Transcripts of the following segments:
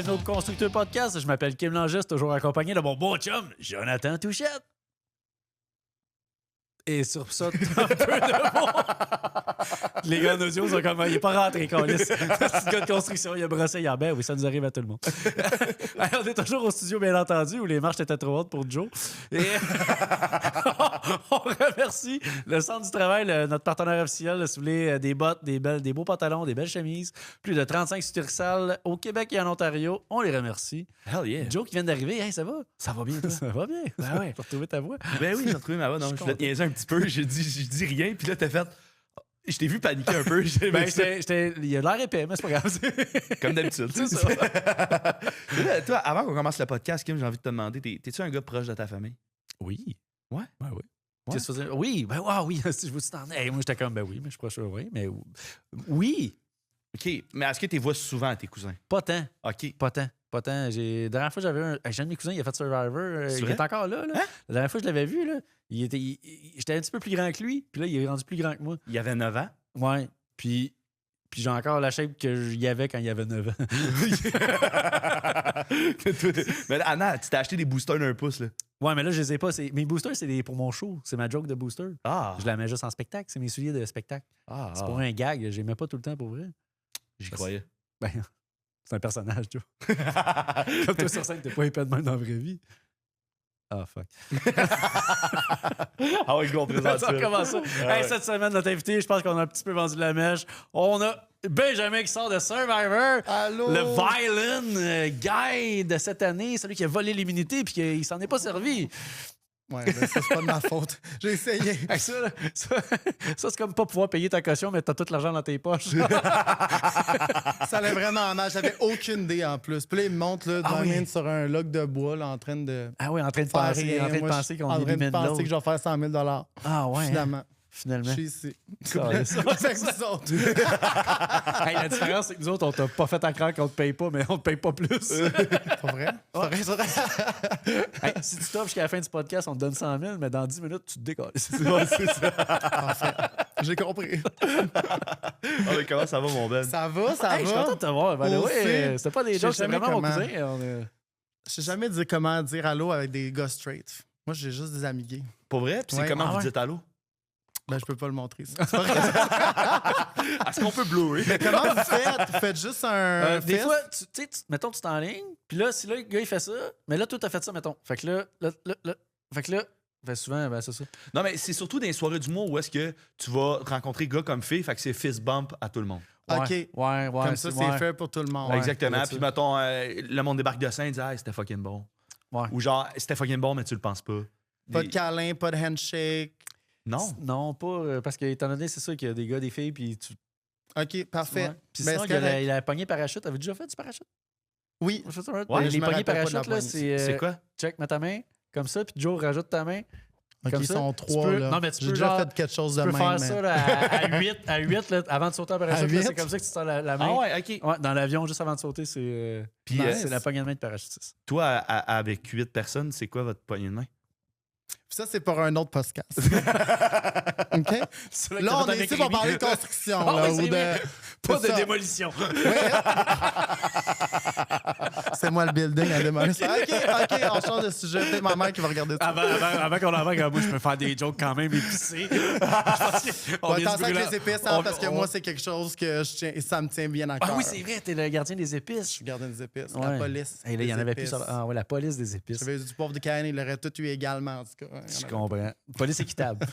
bienvenue au Constructeur Podcast. Je m'appelle Kim Langis, toujours accompagné de mon bon chum, Jonathan Touchette. Et sur ça, un peu de bon. Les gars en audio sont comme, il n'est pas rentré, câlisse. C'est le gars de construction, il a brossé hier. Ben oui, ça nous arrive à tout le monde. Alors, on est toujours au studio, bien entendu, où les marches étaient trop hautes pour Joe. Et on remercie le Centre du travail, notre partenaire officiel, si vous voulez des bottes, des beaux pantalons, des belles chemises. Plus de 35 succursales au Québec et en Ontario. On les remercie. Hell yeah. Joe qui vient d'arriver, hey, ça va? Ça va bien, toi? Ça va bien. Ben ouais. Tu as retrouvé ta voix? Ben oui, j'ai retrouvé ma voix. Non, je voulais te niaiser un petit peu. Je dis rien, puis là, t'as fait... Je t'ai vu paniquer un peu. Ben, il a l'air épais, mais c'est pas grave. Comme d'habitude. C'est ça. Là, toi, avant qu'on commence le podcast, Kim, j'ai envie de te demander, t'es-tu un gars proche de ta famille? Oui. Ouais? Ben oui. Ouais. Qu'est-ce que tu faisais? Oui, ben oui, si je vous t'en ai. Moi, j'étais comme, ben oui, mais je suis proche, oui, mais oui. OK, mais est-ce que tu les vois souvent à tes cousins? Pas tant. OK. Pas tant. La dernière fois, j'avais un de mes cousins, il a fait Survivor. Il est encore là. Hein? La dernière fois que je l'avais vu, là, j'étais un petit peu plus grand que lui, puis là, il est rendu plus grand que moi. Il avait 9 ans? Ouais. Puis j'ai encore la shape qu'il y avait quand il avait 9 ans. Mais Anna, tu t'es acheté des boosters d'un pouce, là. Ouais, mais là, je les ai pas. Mes boosters, c'est pour mon show. C'est ma joke de booster. Ah! Je la mets juste en spectacle. C'est mes souliers de spectacle. Ah! C'est pour un gag. Je les mets pas tout le temps pour vrai. J'y croyais. Ben, c'est un personnage, tu vois. Comme toi sur scène, t'es pas épais de même dans la vraie vie. Ah, fuck. Ah oui, go, on présente ça. Comment ça? Ah, hey, ouais. Cette semaine, notre invité, je pense qu'on a un petit peu vendu la mèche. On a Benjamin qui sort de Survivor. Allô? Le violin guy de cette année, celui qui a volé l'immunité puis qu'il s'en est pas servi. Ouais, ben ça, c'est pas de ma faute. J'ai essayé. Hey, ça, c'est comme pas pouvoir payer ta caution, mais t'as tout l'argent dans tes poches. Ça allait vraiment mal. J'avais aucune idée en plus. Puis là, il me montre là, Diamond sur un log de bois là, en train de. Ah oui, en train de faire penser, rien. en train de Moi, penser qu'on en train élimine de penser l'autre. que je vais faire 100 000 Ah ouais. Finalement. Finalement. Je suis ici. Calisse. Avec vous autres. Hey, la différence, c'est que nous autres, on t'a pas fait à craindre qu'on te paye pas, mais on te paye pas plus. Pas vrai? C'est vrai. Hey, si tu stops jusqu'à la fin du podcast, on te donne 100 000, mais dans 10 minutes, tu te décolles. Ouais, c'est ça. Parfait. J'ai compris. Ah, mais comment ça va, mon Ben? Ça va, ça Hey, je suis va. content de te voir. Ben, Aussi. ouais, c'était pas des Je jokes, sais c'est jamais vraiment mon comment. cousin. Je sais jamais dire comment dire allô avec des gars straight. Moi, j'ai juste des amis gays. Pour vrai? Puis c'est Ouais. comment Ah vous ouais? dites allô? Ben, je peux pas le montrer. Ça. C'est pas vrai. Est-ce qu'on peut blurrer? Mais comment vous faites? Vous faites juste un. Des fist? fois, tu sais, mettons, tu t'es en ligne, puis là, si là, le gars, il fait ça, mais là, toi, t'as fait ça, mettons. Fait que là, souvent, ben, c'est ça. Non, mais c'est surtout dans les soirées d'humour où est-ce que tu vas rencontrer gars comme filles, fait que c'est fist bump à tout le monde. OK. Ouais. Comme ça, c'est ouais. fait pour tout le monde. Ouais. Exactement. Exactement. Puis mettons, le monde débarque de scène et dit « Hey, c'était fucking bon. Ouais. » Ou genre « C'était fucking bon, mais tu le penses pas. » Pas de câlin, pas de handshake. Non. Non, pas. Parce que, étant donné, c'est ça qu'il y a des gars, des filles, puis tu. OK, parfait. Ouais. Puis Ben, sinon, c'est il y a correct. la poignée parachute. T'avais déjà fait du parachute? Oui. Ouais, les je me poignées rappelle pas de la parachute, là, poignée. c'est. C'est quoi? Check, mets ta main, comme ça, puis Joe rajoute ta main. OK, Comme ils ça, sont tu trois, peux- là. non, mais tu J'ai peux déjà genre- fait quelque chose Tu de peux même. faire mais- ça là, à 8 là, avant de sauter en parachute. À là, 8? c'est comme ça que tu sors la main. Ah ouais, OK. Ouais, dans l'avion, juste avant de sauter, c'est Puis c'est la poignée de main de parachutiste. toi, avec 8 personnes, c'est quoi votre poignée de main? Ça, c'est pour un autre podcast. OK? Là, on est ici pour parler de construction. Ah là, oui, c'est ou de... vrai. Pas de ça. démolition. C'est moi le building à démolir. OK, on change de sujet. Peut-être ma mère qui va regarder ça. Avant qu'on embarque, moi, je peux faire des jokes quand même épicés. On va attention avec les épices, hein, parce que moi, c'est quelque chose que je tiens, ça me tient bien à cœur. Ah oui, c'est vrai, t'es le gardien des épices. Je garde des épices. Ouais. La police. Et là, il y en des avait plus épices. sur... Ah ouais, la police des épices. J'avais du pauvre de Cayenne, il l'aurait tout eu également, en tout cas. Je comprends. Police équitable.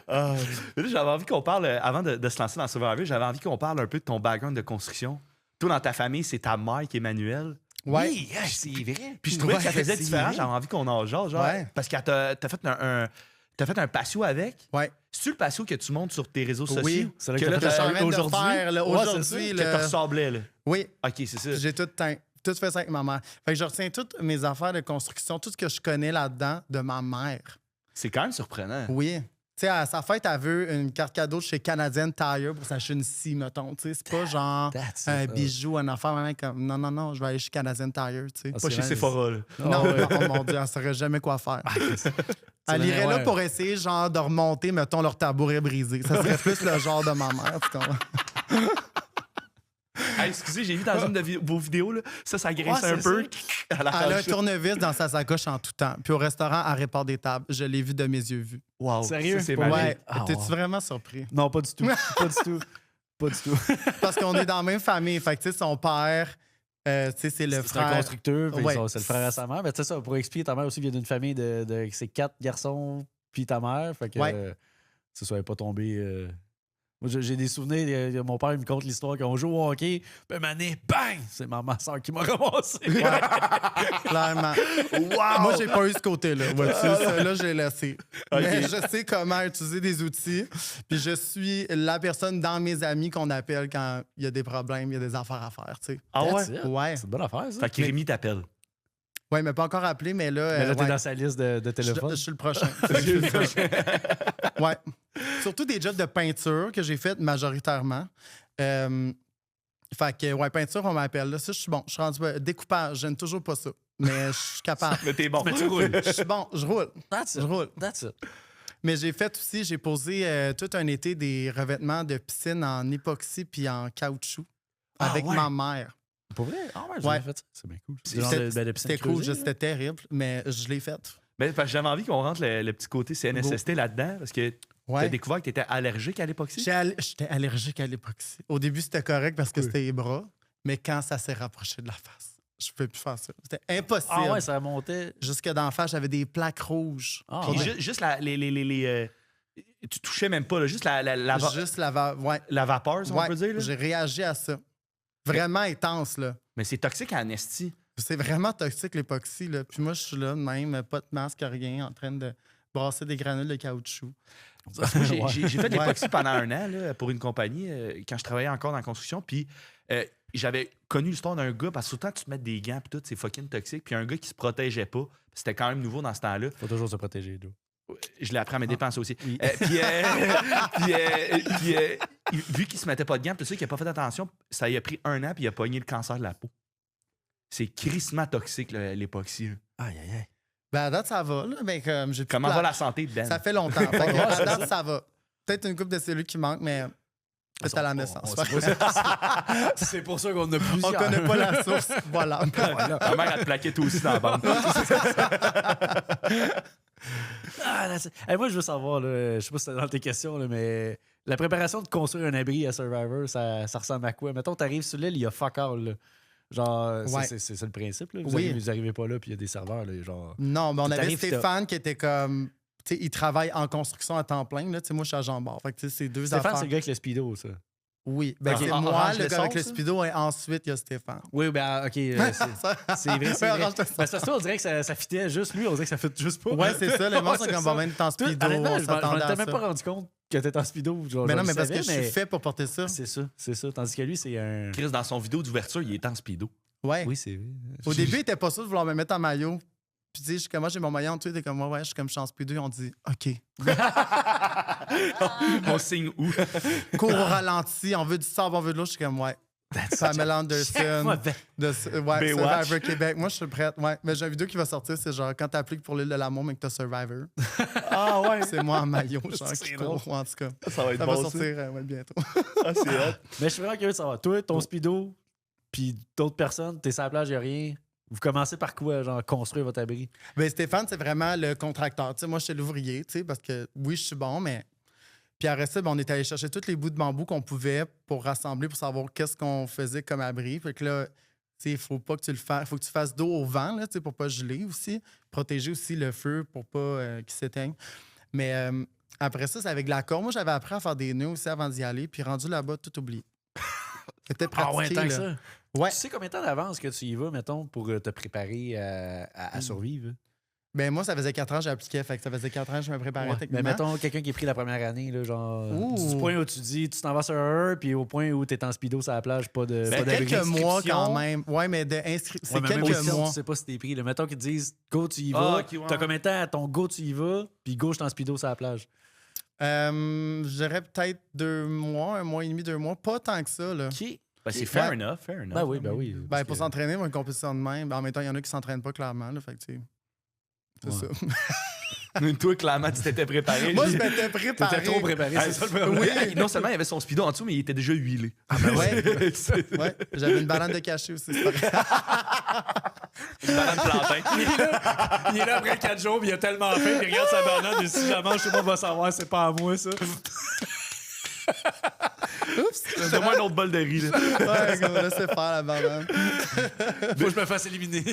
Là, j'avais envie qu'on parle, avant de se lancer dans Survivor, j'avais envie qu'on parle un peu de ton background de construction. Toi, dans ta famille, c'est ta mère qui est Manuel. Ouais. Oui, c'est vrai. Puis je trouvais que ça faisait c'est différent. vrai. J'avais envie qu'on en jase, genre. Ouais. Parce que t'as fait un patio avec. Ouais. C'est-tu le patio que tu montes sur tes réseaux sociaux? Oui, c'est là que que là, t'as Je suis en fait train de aujourd'hui. faire, là, Ouais, c'est aujourd'hui. que là. tu ressemblais, là. Oui, OK, c'est ça. j'ai tout fait ça avec ma mère. Fait que je retiens toutes mes affaires de construction, tout ce que je connais là-dedans de ma mère. C'est quand même surprenant. Oui. Tu sais, à sa fête, elle veut une carte cadeau de chez Canadian Tire pour s'acheter une scie, mettons. Tu sais, c'est pas genre That's un it. bijou, un affaire, vraiment comme non, je vais aller chez Canadian Tire, tu sais. Ah, Pas c'est chez vrai, Sephora, là. Non, ouais. non, oh mon Dieu, elle saurait jamais quoi faire. Elle C'est irait vrai, là ouais. pour essayer, genre, de remonter, mettons, leur tabouret brisé. Ça serait plus le genre de ma mère, tu comprends? Hey, excusez, j'ai vu dans une de vos vidéos, là, ça grince Ouais, un c'est peu. ça. À la Elle a un tâche. tournevis dans sa sacoche en tout temps. Puis au restaurant, elle répare des tables. Je l'ai vu de mes yeux vus. Wow. Sérieux? Ça, c'est Pour malin. Ouais. Ah, T'es-tu wow. vraiment surpris? Non, pas du tout. Pas du tout. Pas du tout. Parce qu'on est dans la même famille. Fait que, tu sais, son père, tu sais, c'est le C'est un frère. constructeur, puis Ouais. c'est le frère à sa mère. Mais tu sais ça, pour expliquer, ta mère aussi vient d'une famille de ses 4 garçons, puis ta mère. Fait que Ouais. ça soit pas tombé. Moi, j'ai des souvenirs. Mon père il me conte l'histoire qu'on joue au hockey. Puis mané, bang! C'est ma soeur qui m'a ramassé. Clairement. Wow! Moi, j'ai pas eu ce côté-là. Vois-tu, ça, là, j'ai laissé. Ok. Mais je sais comment utiliser des outils. Puis je suis la personne dans mes amis qu'on appelle quand il y a des problèmes, il y a des affaires à faire, tu sais. Ah ouais? That's it. Ouais. C'est une bonne affaire, ça. Fait que Rémi t'appelle. Ouais, mais pas encore appelé, mais là. Mais là, t'es ouais. dans sa liste de Je téléphone. suis le prochain. Ouais. Surtout des jobs de peinture que j'ai fait majoritairement. Fait que, ouais, peinture, on m'appelle. Là, ça, je suis bon. Je suis rendu découpage. J'aime toujours pas ça. Mais je suis capable. Mais t'es bon. Mais tu roules. Je suis bon. Je roule. That's it. Je roule. That's it. Mais j'ai fait aussi, j'ai posé tout un été des revêtements de piscine en époxy puis en caoutchouc Ah, avec ouais. ma mère. Pour vrai? Ah ouais, Ouais. j'ai fait ça. C'est bien cool. C'est genre de piscine C'était cool, creusée, là. c'était terrible, mais je l'ai fait. Mais parce que j'avais envie qu'on rentre le petit côté CNSST là-dedans, parce que t'as Ouais. découvert que t'étais allergique à l'époxy. J'étais allergique à l'époxy. Au début, c'était correct parce que Oui. c'était les bras, mais quand ça s'est rapproché de la face, je ne pouvais plus faire ça. C'était impossible. Ah ouais, ça montait. Jusque dans la face, j'avais des plaques rouges. Ah, Puis ouais. juste tu touchais même pas, là, juste Juste ouais. la vapeur, si on Ouais, peut dire. Là. j'ai réagi à ça. Vraiment intense, là. Mais c'est toxique en esti. C'est vraiment toxique, l'époxy, là. Puis moi, je suis là, même, pas de masque, rien, en train de brasser des granules de caoutchouc. Parce que moi, Ouais. j'ai fait de l'époxy pendant un an là, pour une compagnie quand je travaillais encore dans la construction. Puis j'avais connu l'histoire d'un gars, parce que autant tu te mets des gants, puis tout, c'est fucking toxique. Puis un gars qui se protégeait pas. C'était quand même nouveau dans ce temps-là. Faut toujours se protéger, Joe. Je l'ai appris à mes dépenses aussi. Oui. Vu qu'il se mettait pas de gants, puis tout ça, qu'il n'a pas fait attention, ça y a pris un an, puis il a pogné le cancer de la peau. C'est crissement toxique, là, l'époxy. Là. Aïe, aïe, aïe. Ben, à date, ça va, là. Mais comme j'ai plus Comment de va plaques. la santé de Ben? Ça fait longtemps. Fait que, Ouais, à c'est date, ça va. Peut-être une couple de cellules qui manquent, mais c'est à la naissance. C'est pour ça qu'on a On plusieurs. connaît pas la source. Voilà. Ta mère a te plaqué toi aussi dans la bande. Ah, hey, moi, je veux savoir, là, je sais pas si c'était dans tes questions, là, mais la préparation de construire un abri à Survivor, ça ressemble à quoi? Mettons, t'arrives sur l'île, il y a fuck all. Là. Genre, Ouais. c'est le principe. Là. Oui. Vous arrivez pas là, puis il y a des serveurs. Là, genre... Non, mais on avait T'arrives, Stéphane qui était comme. Tu sais, il travaille en construction à temps plein. Là. Tu sais, moi, je suis à Jean-Bart. Fait que tu sais, c'est deux Stéphane, affaires. c'est le gars avec le speedo, ça. Oui. Ben, Ok. c'est Orange moi, le le gars avec son, le ça? speedo, et ensuite, il y a Stéphane. Oui, ben, OK. C'est vrai, c'est Ouais, vrai. orange le son. Ben, ça, on dirait que ça fitait juste lui, on dirait que ça fit juste pas. Ouais, c'est ça. Les gens sont c'est comme ça. bon, même en Tout, speedo. honnêtement, On je m'en s'attendait à étais même ça. pas rendu compte que t'étais en speedo. Genre, Mais non, je mais le parce que savais, je suis fait pour porter ça. C'est ça. Tandis que lui, c'est un. Chris, dans son vidéo d'ouverture, il est en speedo. Ouais. Oui, c'est. Au début, il était pas sûr de vouloir me mettre en maillot. Puis, tu sais, je suis comme, moi, j'ai mon maillot en dessous. Il était comme, ouais, je suis comme, je suis en speedo. On dit, OK. On signe où? Cours au ralenti. On veut du sable, on veut de l'eau. Je suis comme, ouais. Pamela Anderson. Ben, Ouais, Baywatch. Survivor Québec. Moi, je suis prête. Ouais. Mais j'ai une vidéo qui va sortir. C'est genre, quand t'appliques pour l'île de l'amour, mais que t'as Survivor. Ah ouais. C'est moi en maillot, genre, C'est qui drôle. court. En tout cas, Ça va être ça va bon, sortir ça. ouais, bientôt. Ah, c'est hot. Mais je suis vraiment curieux de savoir. Toi, ton speedo, puis d'autres personnes, t'es sur la plage, y a rien. Vous commencez par quoi, genre, construire votre abri? Ben, Stéphane, c'est vraiment le contracteur. Tu sais, moi, je suis l'ouvrier, tu sais, parce que oui, je suis bon, mais. Puis après ça, ben, on est allé chercher tous les bouts de bambou qu'on pouvait pour rassembler, pour savoir qu'est-ce qu'on faisait comme abri. Fait que là, tu sais, il faut pas que tu le fasses. Faut que tu fasses d'eau au vent, là, tu sais, pour pas geler aussi. Protéger aussi le feu pour pas qu'il s'éteigne. Mais après ça, c'est avec de la corde. Moi, j'avais appris à faire des nœuds aussi avant d'y aller. Puis rendu là-bas, tout oublié. C'était Ah ouais, pratiqué, tant que là. ça. Ouais. Tu sais combien de temps d'avance que tu y vas, mettons, pour te préparer à survivre? Ben moi, ça faisait 4 ans que j'appliquais. Fait que ça faisait 4 ans que je me préparais Ouais. Mais techniquement. mettons, quelqu'un qui est pris la première année, là, genre, Ouh. du point où tu dis, tu t'en vas sur un, puis au point où t'es en speedo sur la plage, pas de C'est d'abri. quelques mois d'inscription. quand même. Ouais, mais c'est Ouais, mais même quelques aussi, mois. tu sais pas si t'es pris. Là. Mettons qu'ils te disent, go, tu y Ah, vas. ok, ouais, T'as ouais. combien de temps à ton go, tu y vas, puis go, je t'en speedo sur la plage. Je dirais peut-être 2 mois, 1 mois et demi, 2 mois. Pas tant que ça, là. OK. Ben, c'est fair Ouais. enough, fair enough. Ben oui, ben oui. Ben, parce pour que- s'entraîner pour une compétition de même, ben, en même temps, il y en a qui s'entraînent pas clairement. Là, fait que, tu sais, c'est Ouais. ça. Toi, clairement, tu t'étais préparé. Moi, je m'étais préparé. T'étais trop préparé, c'est ça le problème. Oui. Non seulement il avait son speedo en dessous, mais il était déjà huilé. Ouais. Ouais. J'avais une banane de cachet aussi, c'est pas vrai. Une banane plantain. Il est là après 4 jours, puis il a tellement faim, il regarde sa banane, et si jamais je sais pas, va savoir, c'est pas à moi, ça. Oups. Donne-moi un autre bol de riz. Là. Ouais, comme laissez faire la banane. Faut que je me fasse éliminer.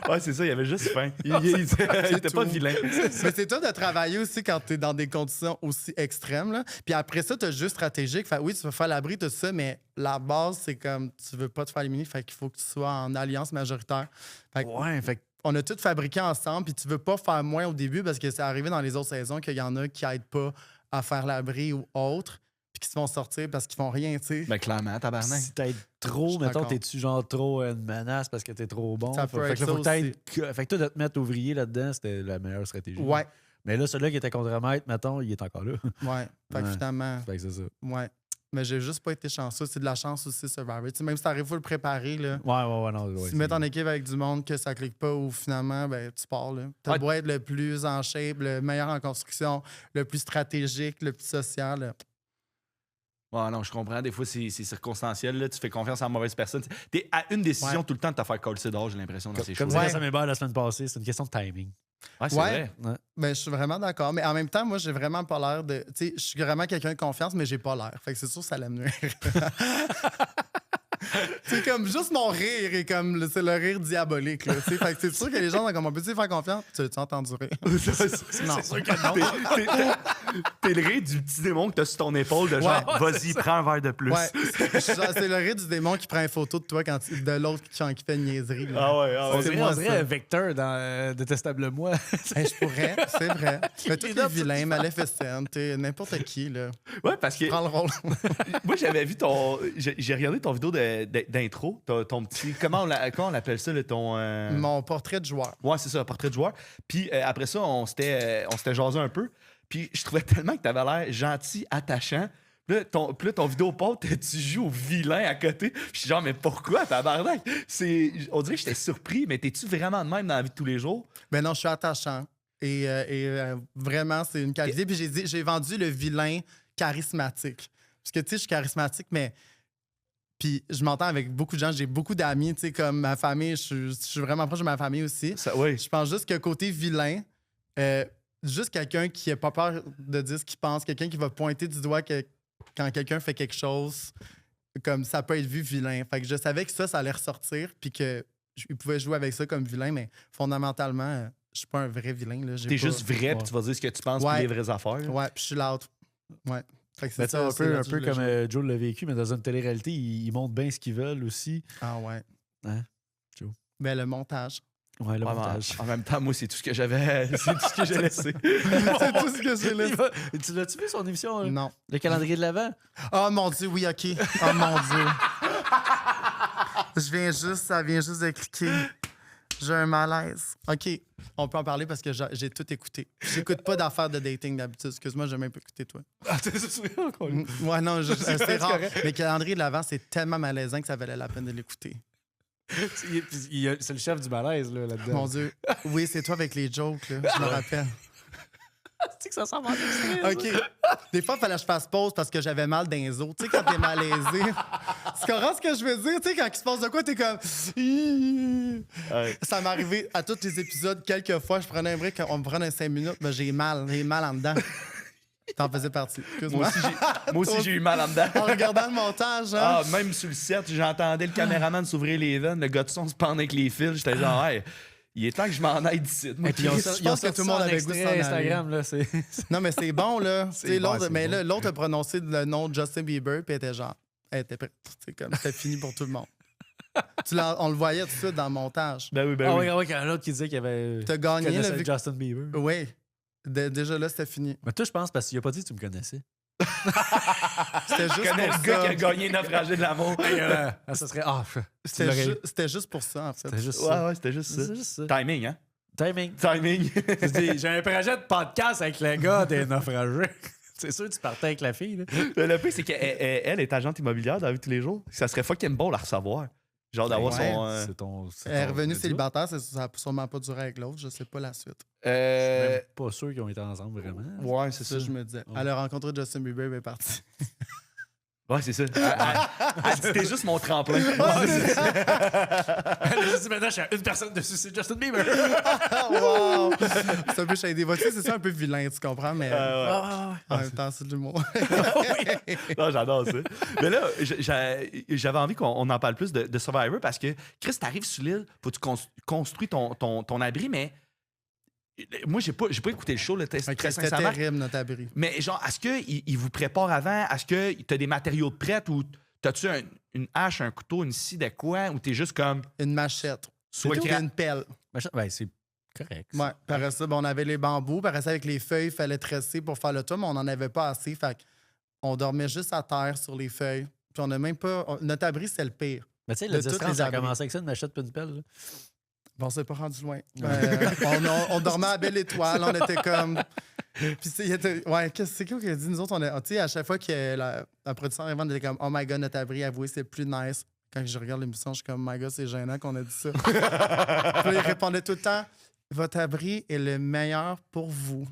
Ouais, c'est ça, il avait juste faim. Il était pas tout. vilain. Mais c'est toi de travailler aussi quand t'es dans des conditions aussi extrêmes. Là. Puis après ça, t'as juste stratégique. Fait, oui, tu veux faire l'abri, tout ça, mais la base, c'est comme tu veux pas te faire éliminer. Fait qu'il faut que tu sois en alliance majoritaire. Fait que Ouais, fait que on a tout fabriqué ensemble, puis tu veux pas faire moins au début parce que c'est arrivé dans les autres saisons qu'il y en a qui aident pas à faire l'abri ou autre, puis qui se font sortir parce qu'ils font rien, tu sais. Ben, clairement, tabarnak. si t'aides trop, Je suis mettons, d'accord. t'es-tu genre trop une menace parce que t'es trop bon? Ça peut Fait être que là, faut ça que fait que toi, de te mettre ouvrier là-dedans, c'était la meilleure stratégie. Ouais, Mais là, celui-là qui était contre-maître, mettons, il est encore là. ouais. Fait que Ouais. finalement, Fait que c'est ça. ouais. Mais j'ai juste pas été chanceux. C'est de la chance aussi, Survivor. Tu sais, même si t'arrives, faut le préparer, là. Ouais, non. Ouais, Si tu c'est- mets en équipe avec du monde que ça clique pas ou finalement, ben, tu pars. Là. T'as Ouais. beau être le plus en shape, le meilleur en construction, le plus stratégique, le plus social. Là. Ouais, non, je comprends. Des fois, c'est circonstanciel. Là. Tu fais confiance à la mauvaise personne. T'es à une décision Ouais. tout le temps de te faire coller dehors, j'ai l'impression, dans ces Comme choses. disait Ouais. Sam Hébert la semaine passée, c'est une question de timing. Ouais, c'est Ouais. vrai. Ouais. Ben, je suis vraiment d'accord. Mais en même temps, moi, j'ai vraiment pas l'air de. Tu sais, je suis vraiment quelqu'un de confiance, mais j'ai pas l'air. Fait que c'est sûr que ça allait me nuire. C'est comme juste mon rire et comme c'est le rire diabolique. Là, tu sais. Fait que c'est sûr que les gens sont comme on peut-tu faire confiance? Tu as entendu rire? Non. C'est sûr que non. T'es le rire du petit démon que t'as sur ton épaule, de genre, Ouais, vas-y, prends un verre de plus. Ouais, c'est le rire du démon qui prend une photo de toi quand de l'autre qui fait une niaiserie. Là. Ah ouais, ah On ouais. dirait, moi, on dirait ça. Vecteur dans Détestable Moi. Hey, je pourrais, c'est vrai. Mais tous Les les notes, vilains, Maléficent, n'importe qui, là. Ouais, parce que Prends le rôle. moi, j'avais vu ton. J'ai regardé ton vidéo d'intro, ton petit. Comment on appelle ça, là, ton. Mon portrait de joueur. Ouais, c'est ça, portrait de joueur. Puis après ça, on s'était jasé un peu. Puis je trouvais tellement que t'avais l'air gentil, attachant. Puis là, ton vidéo pote, tu joues au vilain à côté. Puis je suis genre, mais pourquoi, tabarnak? On dirait que j'étais surpris, mais t'es-tu vraiment de même dans la vie de tous les jours? Mais non, je suis attachant. Et vraiment, c'est une qualité. Puis j'ai vendu le vilain charismatique. Parce que, tu sais, je suis charismatique, mais. Puis je m'entends avec beaucoup de gens. J'ai beaucoup d'amis, tu sais, comme ma famille. Je suis vraiment proche de ma famille aussi. Oui. Je pense juste que côté vilain, juste quelqu'un qui n'a pas peur de dire ce qu'il pense, quelqu'un qui va pointer du doigt que quand quelqu'un fait quelque chose, comme ça peut être vu vilain. Fait que je savais que ça allait ressortir, puis qu'il pouvait jouer avec ça comme vilain, mais fondamentalement, je suis pas un vrai vilain. Là. T'es juste vrai, Ouais. puis tu vas dire ce que tu penses, Ouais. puis les vraies affaires. là. Ouais, puis je suis l'autre. Ouais. Fait que Mais c'est ça, un c'est peu, là un que je peu voulais comme jouer. Joe l'a vécu, mais dans une télé-réalité, ils montrent bien ce qu'ils veulent aussi. Ah ouais. Hein, Joe? Ben, le montage. Ouais, le Ouais, mais montage. en même temps, moi, c'est tout ce que j'avais. C'est tout ce que j'ai laissé. C'est tout ce que j'ai Il laissé. va- Tu l'as-tu vu son émission? Non. Le calendrier de l'Avent? Oh mon Dieu, oui, OK. Oh mon Dieu. Ça vient juste de cliquer. J'ai un malaise. OK, on peut en parler parce que j'ai tout écouté. J'écoute pas d'affaires de dating d'habitude. Excuse-moi, j'ai même pas écouté toi. Ah, t'es souviens encore? Ouais, non, c'est rare. correct. Mais calendrier de l'avant, c'est tellement malaisant que ça valait la peine de l'écouter. C'est le chef du malaise là, là-dedans. Mon Dieu. Oui, c'est toi avec les jokes, là. Je me rappelle. C'est que ça sent mal exprès, OK. Des fois, il fallait que je fasse pause parce que j'avais mal dans les os. Tu sais, quand t'es malaisé. Tu comprends ce que je veux dire? Tu sais, quand il se passe de quoi, t'es comme. Ouais. Ça m'est arrivé à tous les épisodes, quelques fois, je prenais un break, on me prenait 5 minutes, mais j'ai mal en dedans. T'en faisais partie. Moi Excuse-moi. aussi, j'ai eu mal en dedans. En regardant le montage, hein? Ah, même sur le set, j'entendais le caméraman s'ouvrir les veines, le gars de son se pendre avec les fils. J'étais genre, hey, il est temps que je m'en aille d'ici. Moi, Et puis, Je pense que tout le monde avait goût de s'en aller. Instagram, là, c'est... Non, mais c'est bon, là. Tu sais, bon, l'autre, c'est mais bon. là, l'autre a prononcé le nom de Justin Bieber, puis elle était genre. Elle était prête. C'est comme, c'était fini pour tout le monde. On le voyait tout de suite dans le montage. Ben oui, ben Ah oui. oui, quand l'autre qui disait qu'il avait... T'as gagné, connaissait là, vu Justin Bieber. Oui. Déjà là, c'était fini. Mais toi, je pense, parce qu'il a pas dit que tu me connaissais. C'était Je juste connais pour le gars ça. qui a gagné Naufragé de l'amour. Ça serait... Ah, tu C'était l'aurais- c'était juste pour ça, en fait. C'était juste Ouais, ça. ouais, c'était juste ça. C'est juste ça. Timing, hein? Timing. Timing. Tu dis, j'ai un projet de podcast avec le gars des naufragés. C'est sûr que tu partais avec la fille, là. Le pire, c'est qu'elle est agente immobilière dans la vie de tous les jours. Ça serait fucking bon la recevoir. Genre d'avoir Ouais. son. Elle est revenue radio. célibataire, ça n'a sûrement pas duré avec l'autre, je sais pas la suite. Je suis même pas sûr qu'ils ont été ensemble vraiment. Ouais, c'est C'est ça, ça. je me disais. Ouais. Elle a rencontré Justin Bieber, elle est partie. Ouais, c'est ça. C'était juste mon tremplin. Je dis maintenant, je suis à une personne dessus, c'est Justin Bieber. Wow! C'est un peu shady. Tu sais, c'est ça un peu vilain, tu comprends, mais Ah, en même temps, c'est de l'humour. Non, j'adore ça. Mais là, j'avais envie qu'on en parle plus de Survivor parce que, Chris, t'arrives sur l'île, faut que tu construis ton abri, mais moi, j'ai pas écouté le show, là, très C'était sincèrement. terrible, notre abri. Mais genre, est-ce qu'ils vous préparent avant? Est-ce que t'as des matériaux de prêts ou t'as-tu une hache, un couteau, une scie de quoi? Ou t'es juste comme... Une machette. Soit Puis une pelle. Ben, c'est correct. Ouais. Puis après ça, ben, on avait les bambous. Puis après ça, avec les feuilles, il fallait tresser pour faire le toit, mais on n'en avait pas assez. Fait on dormait juste à terre sur les feuilles. Puis on n'a même pas. Notre abri, c'est le pire. Mais tu sais, de le toutes distance, les ça a abris. commencé avec ça, une machette puis une pelle. là. Bon, on s'est pas rendu loin. On dormait à Belle Étoile. On était comme. Puis, il était. Ouais, c'est quoi qu'il a dit? Nous autres, tu sais, à chaque fois que la production arrivait, on était comme, oh my god, notre abri, avouez, c'est plus nice. Quand je regarde l'émission, je suis comme, oh my god, c'est gênant qu'on a dit ça. Puis là, il répondait tout le temps, votre abri est le meilleur pour vous.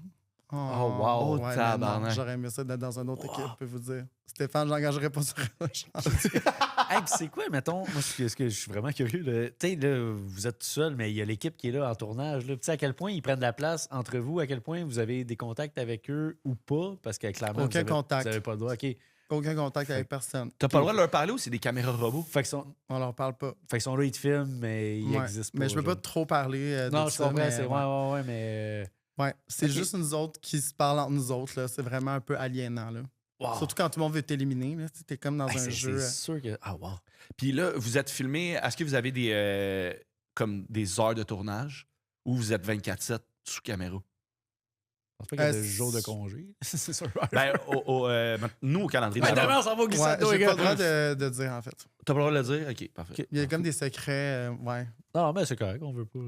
Oh, wow, ouais, tabarnak. non, j'aurais aimé ça d'être dans une autre équipe, je peux vous dire. Stéphane, je l'engagerai pas sur un chantier. Hey, puis c'est quoi, mettons, moi, ce que je suis vraiment curieux, là. Tu sais, là, vous êtes tout seul, mais il y a l'équipe qui est là en tournage. Là. Tu sais, à quel point ils prennent de la place entre vous, à quel point vous avez des contacts avec eux ou pas, parce que clairement, Aucun contact. vous avez pas le droit. OK. Aucun contact avec personne. T'as pas le droit de leur parler ou c'est des caméras robots? Fait qu'ils sont, On leur parle pas. sont là, ils te filment, mais ils Ouais. existent pas. Mais je peux pas genre. trop parler de Non, je ça. comprends, mais c'est. Ouais, mais. Ouais, c'est Ok. juste nous autres qui se parlent entre nous autres. Là. C'est vraiment un peu aliénant. Là. Wow. Surtout quand tout le monde veut t'éliminer. Là. T'es comme dans Hey, un jeu. C'est sûr que. Ah, wow. Puis là, vous êtes filmé. Est-ce que vous avez comme des heures de tournage ou vous êtes 24/7 sous caméra? Je pense pas qu'il y a de Euh, jours de congé. C'est sûr. Ben, nous, au calendrier de Mais l'avant, demain, on s'en va au Ouais, glissade d'eau, j'ai les pas gars. le droit de dire, en fait. t'as pas le droit de le dire? OK, parfait. Ok. Il y a comme des secrets. Ouais. Non, mais c'est correct, on veut pas.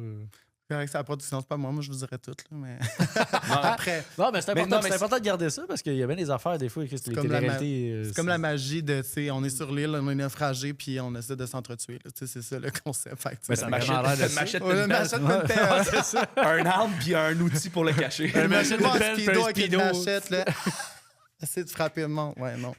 C'est correct, c'est la production, c'est pas moi. Moi, je vous dirais tout. Là, mais... Non, Après, Non, mais c'est Mais important, non, mais c'est important de garder ça parce qu'il y a bien des affaires, des fois, que c'est les comme la télé-réalités. c'est comme la magie de, tu sais, on est sur l'île, on est naufragé, puis on essaie de s'entretuer. là. Tu sais, c'est ça le concept. Fait que, tu Mais sais, ça une m'a machette, vraiment l'air de une ça. machette, Ouais, une une pelle, machette, une pelle. c'est ça. un arme puis un outil pour le cacher. Une machette, Moi, une en pelle, puis speedo un avec une speedo. machette, là. Essayer de frapper le monde. Ouais, non.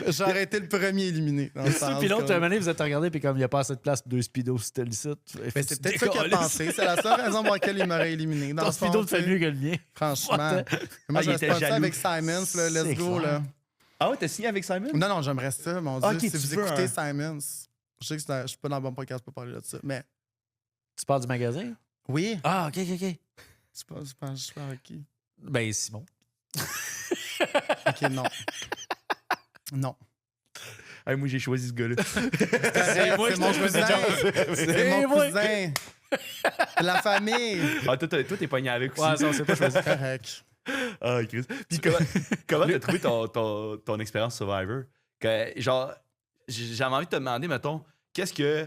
J'aurais été le premier éliminé. dans le C'est ça, sens puis l'autre, comme- un moment donné, vous êtes regardé, puis comme il n'y a pas assez de place pour deux speedos sur tel site. Ben, c'est peut-être ça qu'il a pensé. C'est la seule raison pour laquelle il m'aurait éliminé. Dans Ton le fond, speedo te fait tu sais. mieux que le mien. Franchement. What Moi, Ah, je il me était sponsor jaloux. avec Simons, là, C'est let's go. clair. Là. Ah ouais, t'as signé avec Simon? Non, non, j'aimerais ça, mon Dieu. Ok, si tu vous veux écoutez un- Simons, je sais que je suis pas dans le bon podcast pour parler de ça, mais Tu parles du magasin? oui. Ah, OK. Je parle avec qui? Ben, Simon. OK, non. Non. Hey, moi, j'ai choisi ce gars-là. C'est moi qui mon t'ai choisi, cousin. John. C'est mon moi. cousin. La famille. Ah, toi, t'es pogné avec aussi. Ouais, ça, on sait pas choisir. Correct. Ah, Chris. Puis comment t'as trouvé ton expérience Survivor? Genre, j'avais envie de te demander, mettons, qu'est-ce que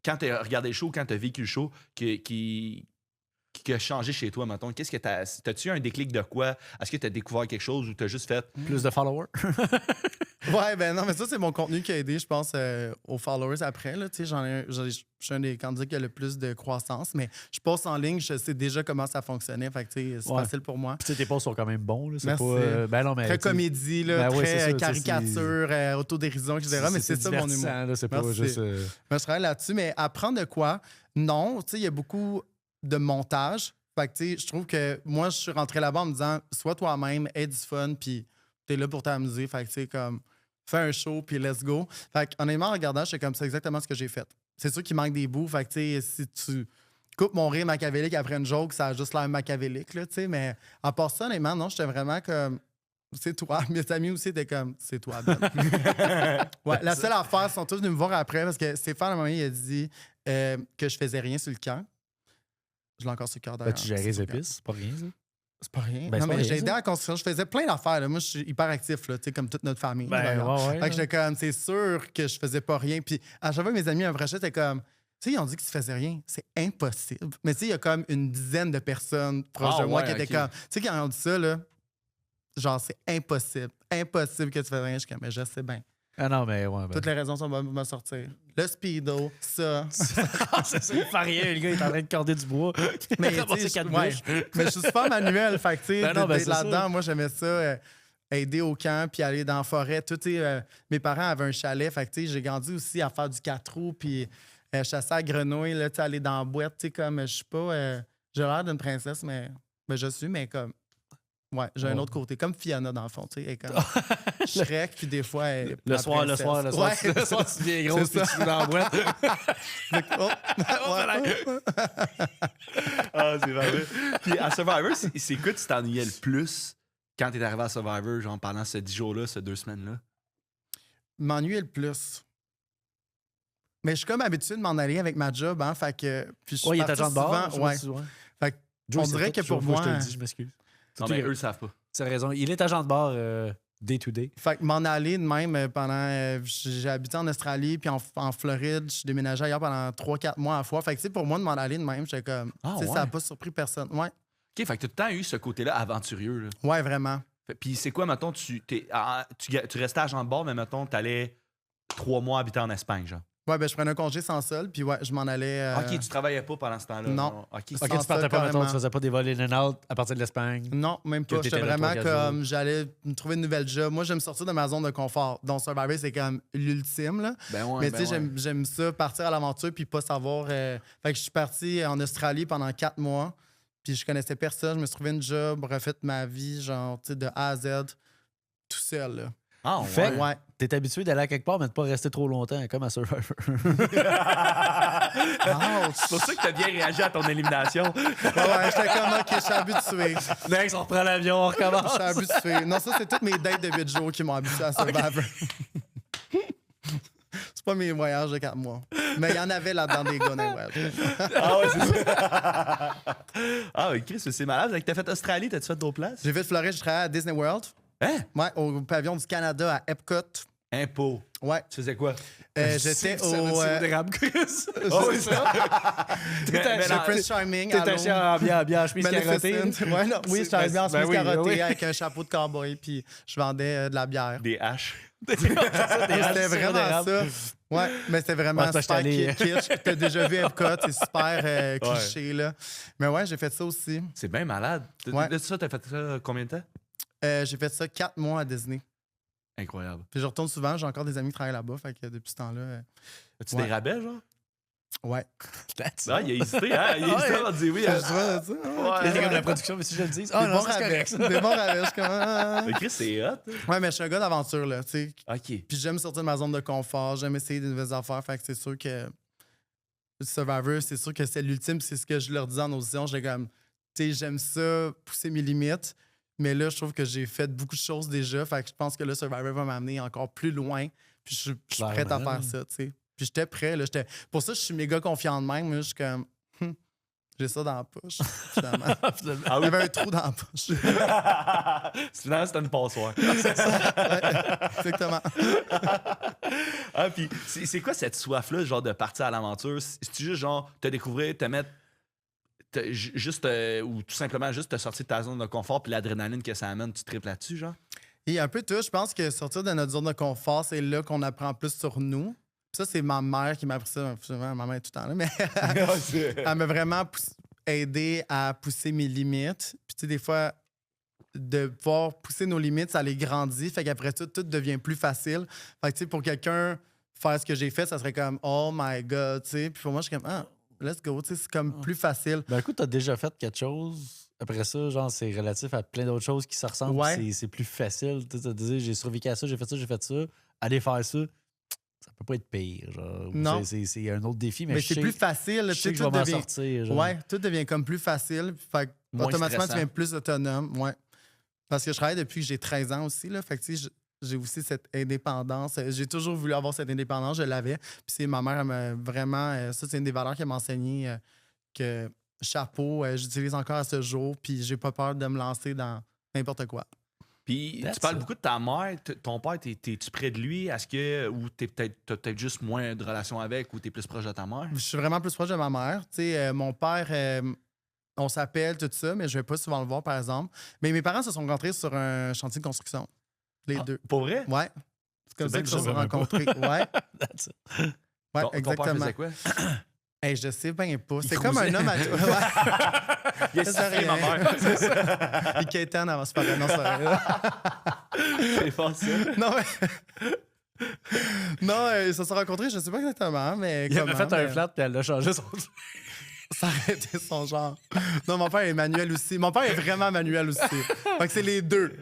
quand t'as regardé le show, quand t'as vécu le show, qui a changé chez toi, mettons? Qu'est-ce que t'as-tu eu un déclic de quoi? Est-ce que t'as découvert quelque chose ou t'as juste fait... Plus de followers. Ouais, ben non, mais ça, c'est mon contenu qui a aidé, je pense, aux followers après. Là, tu sais, je suis un des candidats qui a le plus de croissance, mais je poste en ligne, je sais déjà comment ça fonctionnait. Fait que, tu sais, c'est Ouais. facile pour moi. Puis, tu sais, tes posts sont quand même bons. Là. C'est Merci. pas. Ben non, mais. Très tu sais, comédie, là, Ben ouais, c'est très ça, tu sais, caricature, autodérision, etc. Mais c'est ça mon humour. divertissant, là, c'est pas Merci. juste. Moi, je travaille là-dessus, mais apprendre de quoi? Non, tu sais, il y a beaucoup de montage. Fait que, tu sais, je trouve que moi, je suis rentré là-bas en me disant, sois toi-même, aie du fun, puis t'es là pour t'amuser. Fait que, tu sais, comme, fais un show, puis let's go. Fait que, honnêtement, en regardant, c'est comme, c'est exactement ce que j'ai fait. C'est sûr qu'il manque des bouts. Fait que, tu sais, si tu coupes mon rire machiavélique après une joke, ça a juste l'air machiavélique, là, tu sais. Mais à part ça, honnêtement, non, j'étais vraiment comme, c'est toi. Mes amis aussi étaient comme, c'est toi, Ben. Ouais, la seule affaire, ils sont tous venus me voir après parce que Stéphane, à un moment, il a dit que je faisais rien sur le camp. Je l'ai encore sur le cœur Ben, d'ailleurs. tu gères les C'est pas grave. épices, c'est pas rien, ça. C'est pas rien. Ben, non, c'est pas mais j'ai rien, aidé ça. à la construction. Je faisais plein d'affaires. Là. Moi, je suis hyper actif, là, tu sais, comme toute notre famille. d'ailleurs. ouais. Fait que j'étais comme, c'est sûr que je faisais pas rien. Puis à chaque fois, mes amis me étaient comme, tu sais, ils ont dit que tu faisais rien. C'est impossible. Mais tu sais, il y a comme une dizaine de personnes proches Ah, de moi ouais, qui étaient ok. comme, tu sais, quand ils ont dit ça, là, genre, c'est impossible. Impossible que tu fasses rien. Je suis comme, mais je sais bien. Ah non, mais ouais. Toutes les raisons sont bonnes pour me sortir. Le speedo, ça. C'est ça, il fait rien. Le gars, il est en train de corder du bois. Mais, Il a ramassé tu sais, 4 ouais. bûches. Mais je suis super manuel. Fait que, tu sais, Ben non, ben d'être c'est ça. là-dedans, moi, j'aimais ça. Aider au camp, puis aller dans la forêt. Tout, tu sais, mes parents avaient un chalet. Fait que, tu sais, j'ai grandi aussi à faire du 4 roues, puis chasser à grenouille, là, tu sais, aller dans la boîte. Tu sais, comme, je suis pas... j'ai l'air d'une princesse, mais je suis, mais comme... Ouais, j'ai un autre côté. Comme Fiona, dans le fond, tu sais. Elle est comme Shrek, puis des fois... elle est Le la soir, princesse. ouais, le soir, tu deviens grosse C'est puis ça. tu vas dans la boîte. Oh, Ouais. Ah, c'est vrai. Puis à Survivor, c'est quoi tu t'ennuyais le plus quand t'es arrivé à Survivor, genre pendant ces 10 jours-là, ces 2 semaines-là? M'ennuyer le plus. Mais je suis comme habitué de m'en aller avec ma job, hein, fait que... Puis je suis Ouais, il est parti agent de bord. souvent, ouais. Fait que Joe, on c'est dirait tout, que pour faut que moi... je te le dis, je m'excuse. Non, mais eux le savent pas. C'est raison. Il est agent de bord day to day. Fait que m'en aller de même pendant... j'ai habité en Australie, puis en Floride. Je déménageais ailleurs pendant 3-4 mois à la fois. Fait que, tu sais, pour moi, de m'en aller de même, j'étais comme... Ah, tu sais, ouais. ça n'a pas surpris personne. Ouais. OK, fait que t'as tout le temps eu ce côté-là aventurieux, là. Ouais, vraiment. Puis c'est quoi, mettons, tu restais agent de bord, mais mettons, t'allais 3 mois habiter en Espagne, genre. Ouais, ben je prenais un congé sans sol, puis ouais, je m'en allais... OK, tu travaillais pas pendant ce temps-là. Non. OK. Ok, Sans tu partais ça, pas, mettons, carrément. tu faisais pas des vols in and out à partir de l'Espagne. Non, même Que pas. J'étais t'étais là vraiment 3-4 comme... J'allais me trouver une nouvelle job. Moi, j'aime sortir de ma zone de confort. Donc, Survivor, c'est comme l'ultime, là. Ben ouais, Mais ben tu sais, ouais. j'aime ça, partir à l'aventure puis pas savoir. Fait que je suis parti en Australie pendant 4 mois, puis je connaissais personne. Je me suis trouvé une job, refait ma vie, genre, tu sais, de A à Z, tout seul, là. Ah, Fait ouais. Ouais. T'es habitué d'aller à quelque part, mais de pas rester trop longtemps, comme à Survivor. C'est pour ça que t'as bien réagi à ton élimination. Ouais, j'étais comme, OK, je suis habitué. Next, on reprend l'avion, on Je recommence. suis habitué. Non, ça, c'est toutes mes dates de 8 jours qui m'ont habitué à Survivor. C'est pas mes voyages de 4 mois. Mais il y en avait là-dedans des gars dans les voyages. Ah ouais, c'est ça. Ah oui, Chris, c'est malade. T'as fait Australie, t'as-tu fait d'autres places? J'ai fait Floride, je travaillais à Disney World. Hein? Ouais, au pavillon du Canada à Epcot. Impôt. Ouais. Tu faisais quoi? J'étais au... d'érable, Chris. Oh, oui, ça. J'étais Prince Charming. T'étais à assis Londres. bien, chemise carottée. Maleficent. Ouais, non, oui, j'étais bien en Ben chemise oui, carottée oui. avec un chapeau de cowboy, puis je vendais de la bière. Des haches. C'était vraiment ça. Ouais, mais c'était vraiment Ouais, c'est parce que super j'étais allé- kitsch. T'as déjà vu Epcot, c'est super cliché, là. Mais ouais, j'ai fait ça aussi. C'est bien malade. Ouais. T'as fait ça combien de temps? J'ai fait ça 4 mois à Disney. Incroyable. Puis je retourne souvent, j'ai encore des amis qui travaillent là-bas, fait que depuis ce temps-là... As-tu Ouais. des rabais, genre? ouais. Ah, il a hésité, hein? Il a hésité avant de dire oui. Je hein? vois ça. Ouais. C'est comme la production, mais si je le dis. Des Ah non, bons c'est rabais. correct. ça. Des bons rabais. Je suis comme, ah. Mais Chris, c'est hot. Ouais, mais je suis un gars d'aventure, là, tu sais. OK. Puis j'aime sortir de ma zone de confort, j'aime essayer de nouvelles affaires. Fait que c'est sûr que Survivor, c'est sûr que c'est l'ultime. C'est ce que je leur disais en audition. J'étais comme, tu sais, j'aime ça, pousser mes limites. Mais là, je trouve que j'ai fait beaucoup de choses déjà. Fait que je pense que le Survivor va m'amener encore plus loin. Puis je suis prête à faire ça, tu sais. Puis j'étais prêt, là. Pour ça, je suis méga confiant de même. Là. Je suis comme, j'ai ça dans la poche, finalement. Ah Il y avait un trou dans la poche. Finalement, c'était une passoire. Exactement. Ah, puis c'est quoi cette soif-là, genre de partir à l'aventure? C'est-tu juste genre te découvrir, te mettre. Juste, ou tout simplement juste te sortir de ta zone de confort, puis l'adrénaline que ça amène, tu tripes là-dessus, genre? Et un peu tout, je pense que sortir de notre zone de confort, c'est là qu'on apprend plus sur nous. Puis ça, c'est ma mère qui m'a appris ça. Souvent, ma mère est tout le temps là, mais elle m'a vraiment aidé à pousser mes limites. Puis tu sais, des fois, de pouvoir pousser nos limites, ça les grandit. Fait qu'après ça, tout devient plus facile. Fait que tu sais, pour quelqu'un, faire ce que j'ai fait, ça serait comme « Oh my God », tu sais. Puis pour moi, je suis comme « Ah, let's go », tu sais, c'est comme plus facile. Ben écoute, t'as déjà fait quelque chose. Après ça, genre, c'est relatif à plein d'autres choses qui se ressemblent. Ouais. C'est plus facile. Tu te dis, j'ai survécu à ça, j'ai fait ça. Aller faire ça, ça peut pas être pire. Genre. Non. C'est un autre défi, mais, Mais je c'est sais, plus facile. je Tu sais sais, que je tout vais m'en devient... sortir. Genre. Ouais, tout devient comme plus facile. Fait que Moins automatiquement, stressant. tu deviens plus autonome. Ouais. Parce que je travaille depuis que j'ai 13 ans aussi. Là. Fait que, tu sais, j'ai aussi cette indépendance. J'ai toujours voulu avoir cette indépendance. Je l'avais. Puis c'est ma mère, elle m'a vraiment... ça, c'est une des valeurs qu'elle m'a enseigné que chapeau, j'utilise encore à ce jour. Puis j'ai pas peur de me lancer dans n'importe quoi. Puis That's tu parles it. beaucoup de ta mère. Ton père, t'es-tu près de lui? Est-ce que. Ou t'as peut-être juste moins de relation avec ou t'es plus proche de ta mère? Je suis vraiment plus proche de ma mère. Tu sais, mon père, on s'appelle, tout ça, mais je vais pas souvent le voir, par exemple. Mais mes parents se sont rencontrés sur un chantier de construction. Les deux. Pour vrai? Ouais. comme ça bien qu'ils se sont bizarre, même pas. rencontrés. Ouais, That's it. ouais, Ton père exactement. faisait quoi? Hey, je sais bien pas. C'est Il comme un cruisait. homme à tout. Ouais. Il a Ça, sifflé rien. ma mère. Il quétaine avant, c'est pas vrai. Non, c'est pas vrai. C'est fort, ça. Non, mais. Non, ils se sont rencontrés, je sais pas exactement, mais. Il avait comment, fait un mais flat, puis elle a changé son jeu. Ça aurait été son genre. Non, mon père est manuel aussi. Mon père est vraiment manuel aussi. Fait que c'est les deux.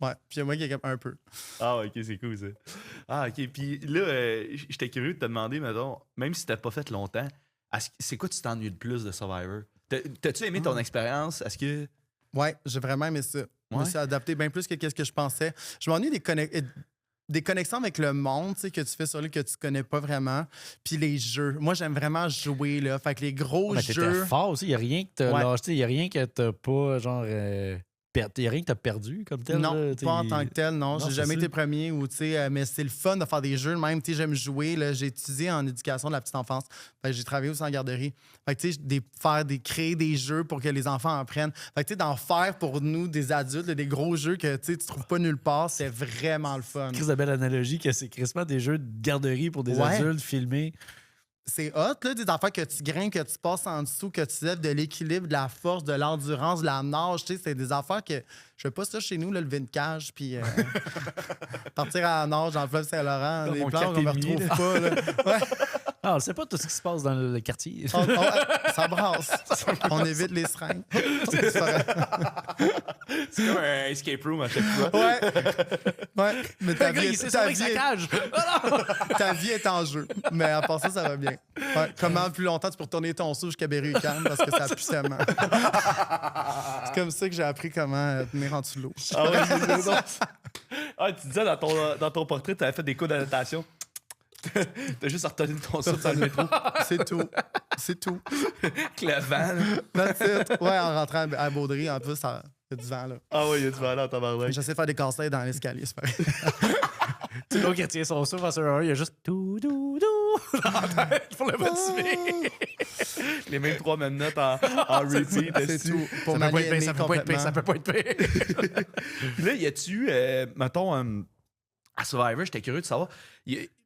Ouais, puis il y a moi qui est comme un peu. Ah, ok, c'est cool, ça. Ah, ok. Puis là, j'étais curieux de te demander, mettons, même si t'as pas fait longtemps, c'est quoi tu t'ennuies le plus de Survivor? T'as-tu aimé ton expérience? Est-ce que. Ouais, j'ai vraiment aimé ça. Je me Ouais? suis adapté bien plus que ce que je pensais. Je m'ennuie des connexions avec le monde, tu sais, que tu fais sur lui que tu connais pas vraiment. Puis les jeux. Moi, j'aime vraiment jouer, là. Fait que les gros Mais t'étais jeux. fort aussi. Il n'y a rien que t'as Ouais. lâché. Il n'y a rien que t'as pas, genre. Il n'y a rien que t'as perdu comme tel. Non, là, t'sais, pas en tant que tel, non. Non, J'ai c'est jamais ça. été premier ou, tu sais, mais c'est le fun de faire des jeux. Même, tu sais, j'aime jouer. Là. J'ai étudié en éducation de la petite enfance. Fait que j'ai travaillé aussi en garderie. Fait que, tu sais, créer des jeux pour que les enfants en prennent. Fait que, tu sais, d'en faire pour nous, des adultes, là, des gros jeux que, tu sais, tu trouves pas nulle part, c'est vraiment le fun. Chris de belle analogie que c'est crissement des jeux de garderie pour des Ouais. adultes filmés. C'est hot, là, des affaires que tu grimpes, que tu passes en dessous, que tu lèves de l'équilibre, de la force, de l'endurance, de la nage. Tu sais, c'est des affaires que je fais pas ça chez nous, là, lever une cage, puis partir à la nage dans le fleuve Saint-Laurent, Dans des mon plans qu'on me 4,5, retrouve pas. Là. Ouais. Ah, on ne sait pas tout ce qui se passe dans le quartier. Ça brasse. On évite les seringues. C'est pas vrai. C'est comme un escape room à chaque fois. Ouais. Ouais. Mais ta Le gars, vie, il s'est ta, sauvé avec vie sa est, cage. ta vie est en jeu. Mais à part ça, ça va bien. Ouais. Comment plus longtemps tu peux retourner ton sou jusqu'à Berry-UQAM parce que ça pue tellement. C'est comme ça que j'ai appris comment tenir en dessous de l'eau. Ah ouais, c'est ça. Ah, tu disais dans ton portrait, tu avais fait des cours de natation. T'as juste retenu ton souffle dans le métro. C'est tout. C'est tout. Avec le vent. là. That's it. Ouais, en rentrant à Baudry, en plus, il y a du vent, là. Ah ouais, il y a du vent là en tabarnak. J'essaie de faire des conseils dans l'escalier, c'est pareil. Tu sais, l'autre qui retient son souffle en sur un, il y a juste tout, tout, tout dans la tête pour le motiver. Les mêmes trois mêmes notes en repeat. C'est esti. tout. Pour Ça peut pas être m'aliéner pire, ça peut pas être pire, ça peut pas être pire. Puis là, y a-tu, mettons, à Survivor, j'étais curieux de savoir.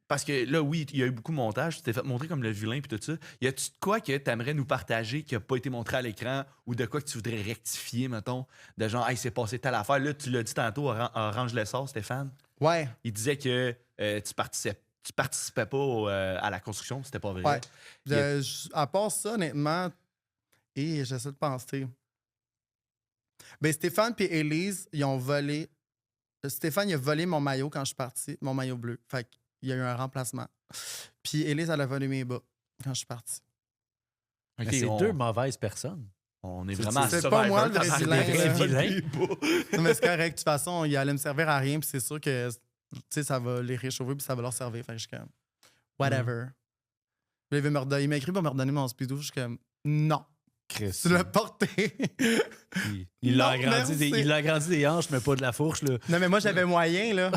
Parce que là, oui, il y a eu beaucoup de montage. Tu t'es fait montrer comme le vilain puis tout ça. Y a-tu de quoi que t'aimerais nous partager qui a pas été montré à l'écran ou de quoi que tu voudrais rectifier, mettons? De genre, hey, c'est passé telle affaire. Là, tu l'as dit tantôt, Orange Lessard, Stéphane. Ouais. Il disait que tu participais pas à la construction, c'était pas vrai. Ouais. Il y a- À part ça, honnêtement, et j'essaie de penser. Ben, Stéphane et Élise, ils ont volé. Stéphane, il a volé mon maillot quand je suis parti, mon maillot bleu. Fait qu'il y a eu un remplacement. Puis Élise, elle a volé mes bas quand je suis parti. Ok, Mais c'est on- deux mauvaises personnes. On est C'est- vraiment à c'est Survivor, pas moi, le vrai tabarnak. vilain, Le vrai vilain. Non, mais c'est correct. De toute façon, il allait me servir à rien. Puis c'est sûr que tu sais, ça va les réchauffer puis ça va leur servir. Fait que je suis comme, whatever. Puis il m'a écrit pour me redonner mon speedo. Je suis comme, non, Chris. tu l'as porté. Il l'a Non, agrandi, merci. il l'a agrandi des hanches, mais pas de la fourche. Là. Non, mais moi, j'avais moyen, là.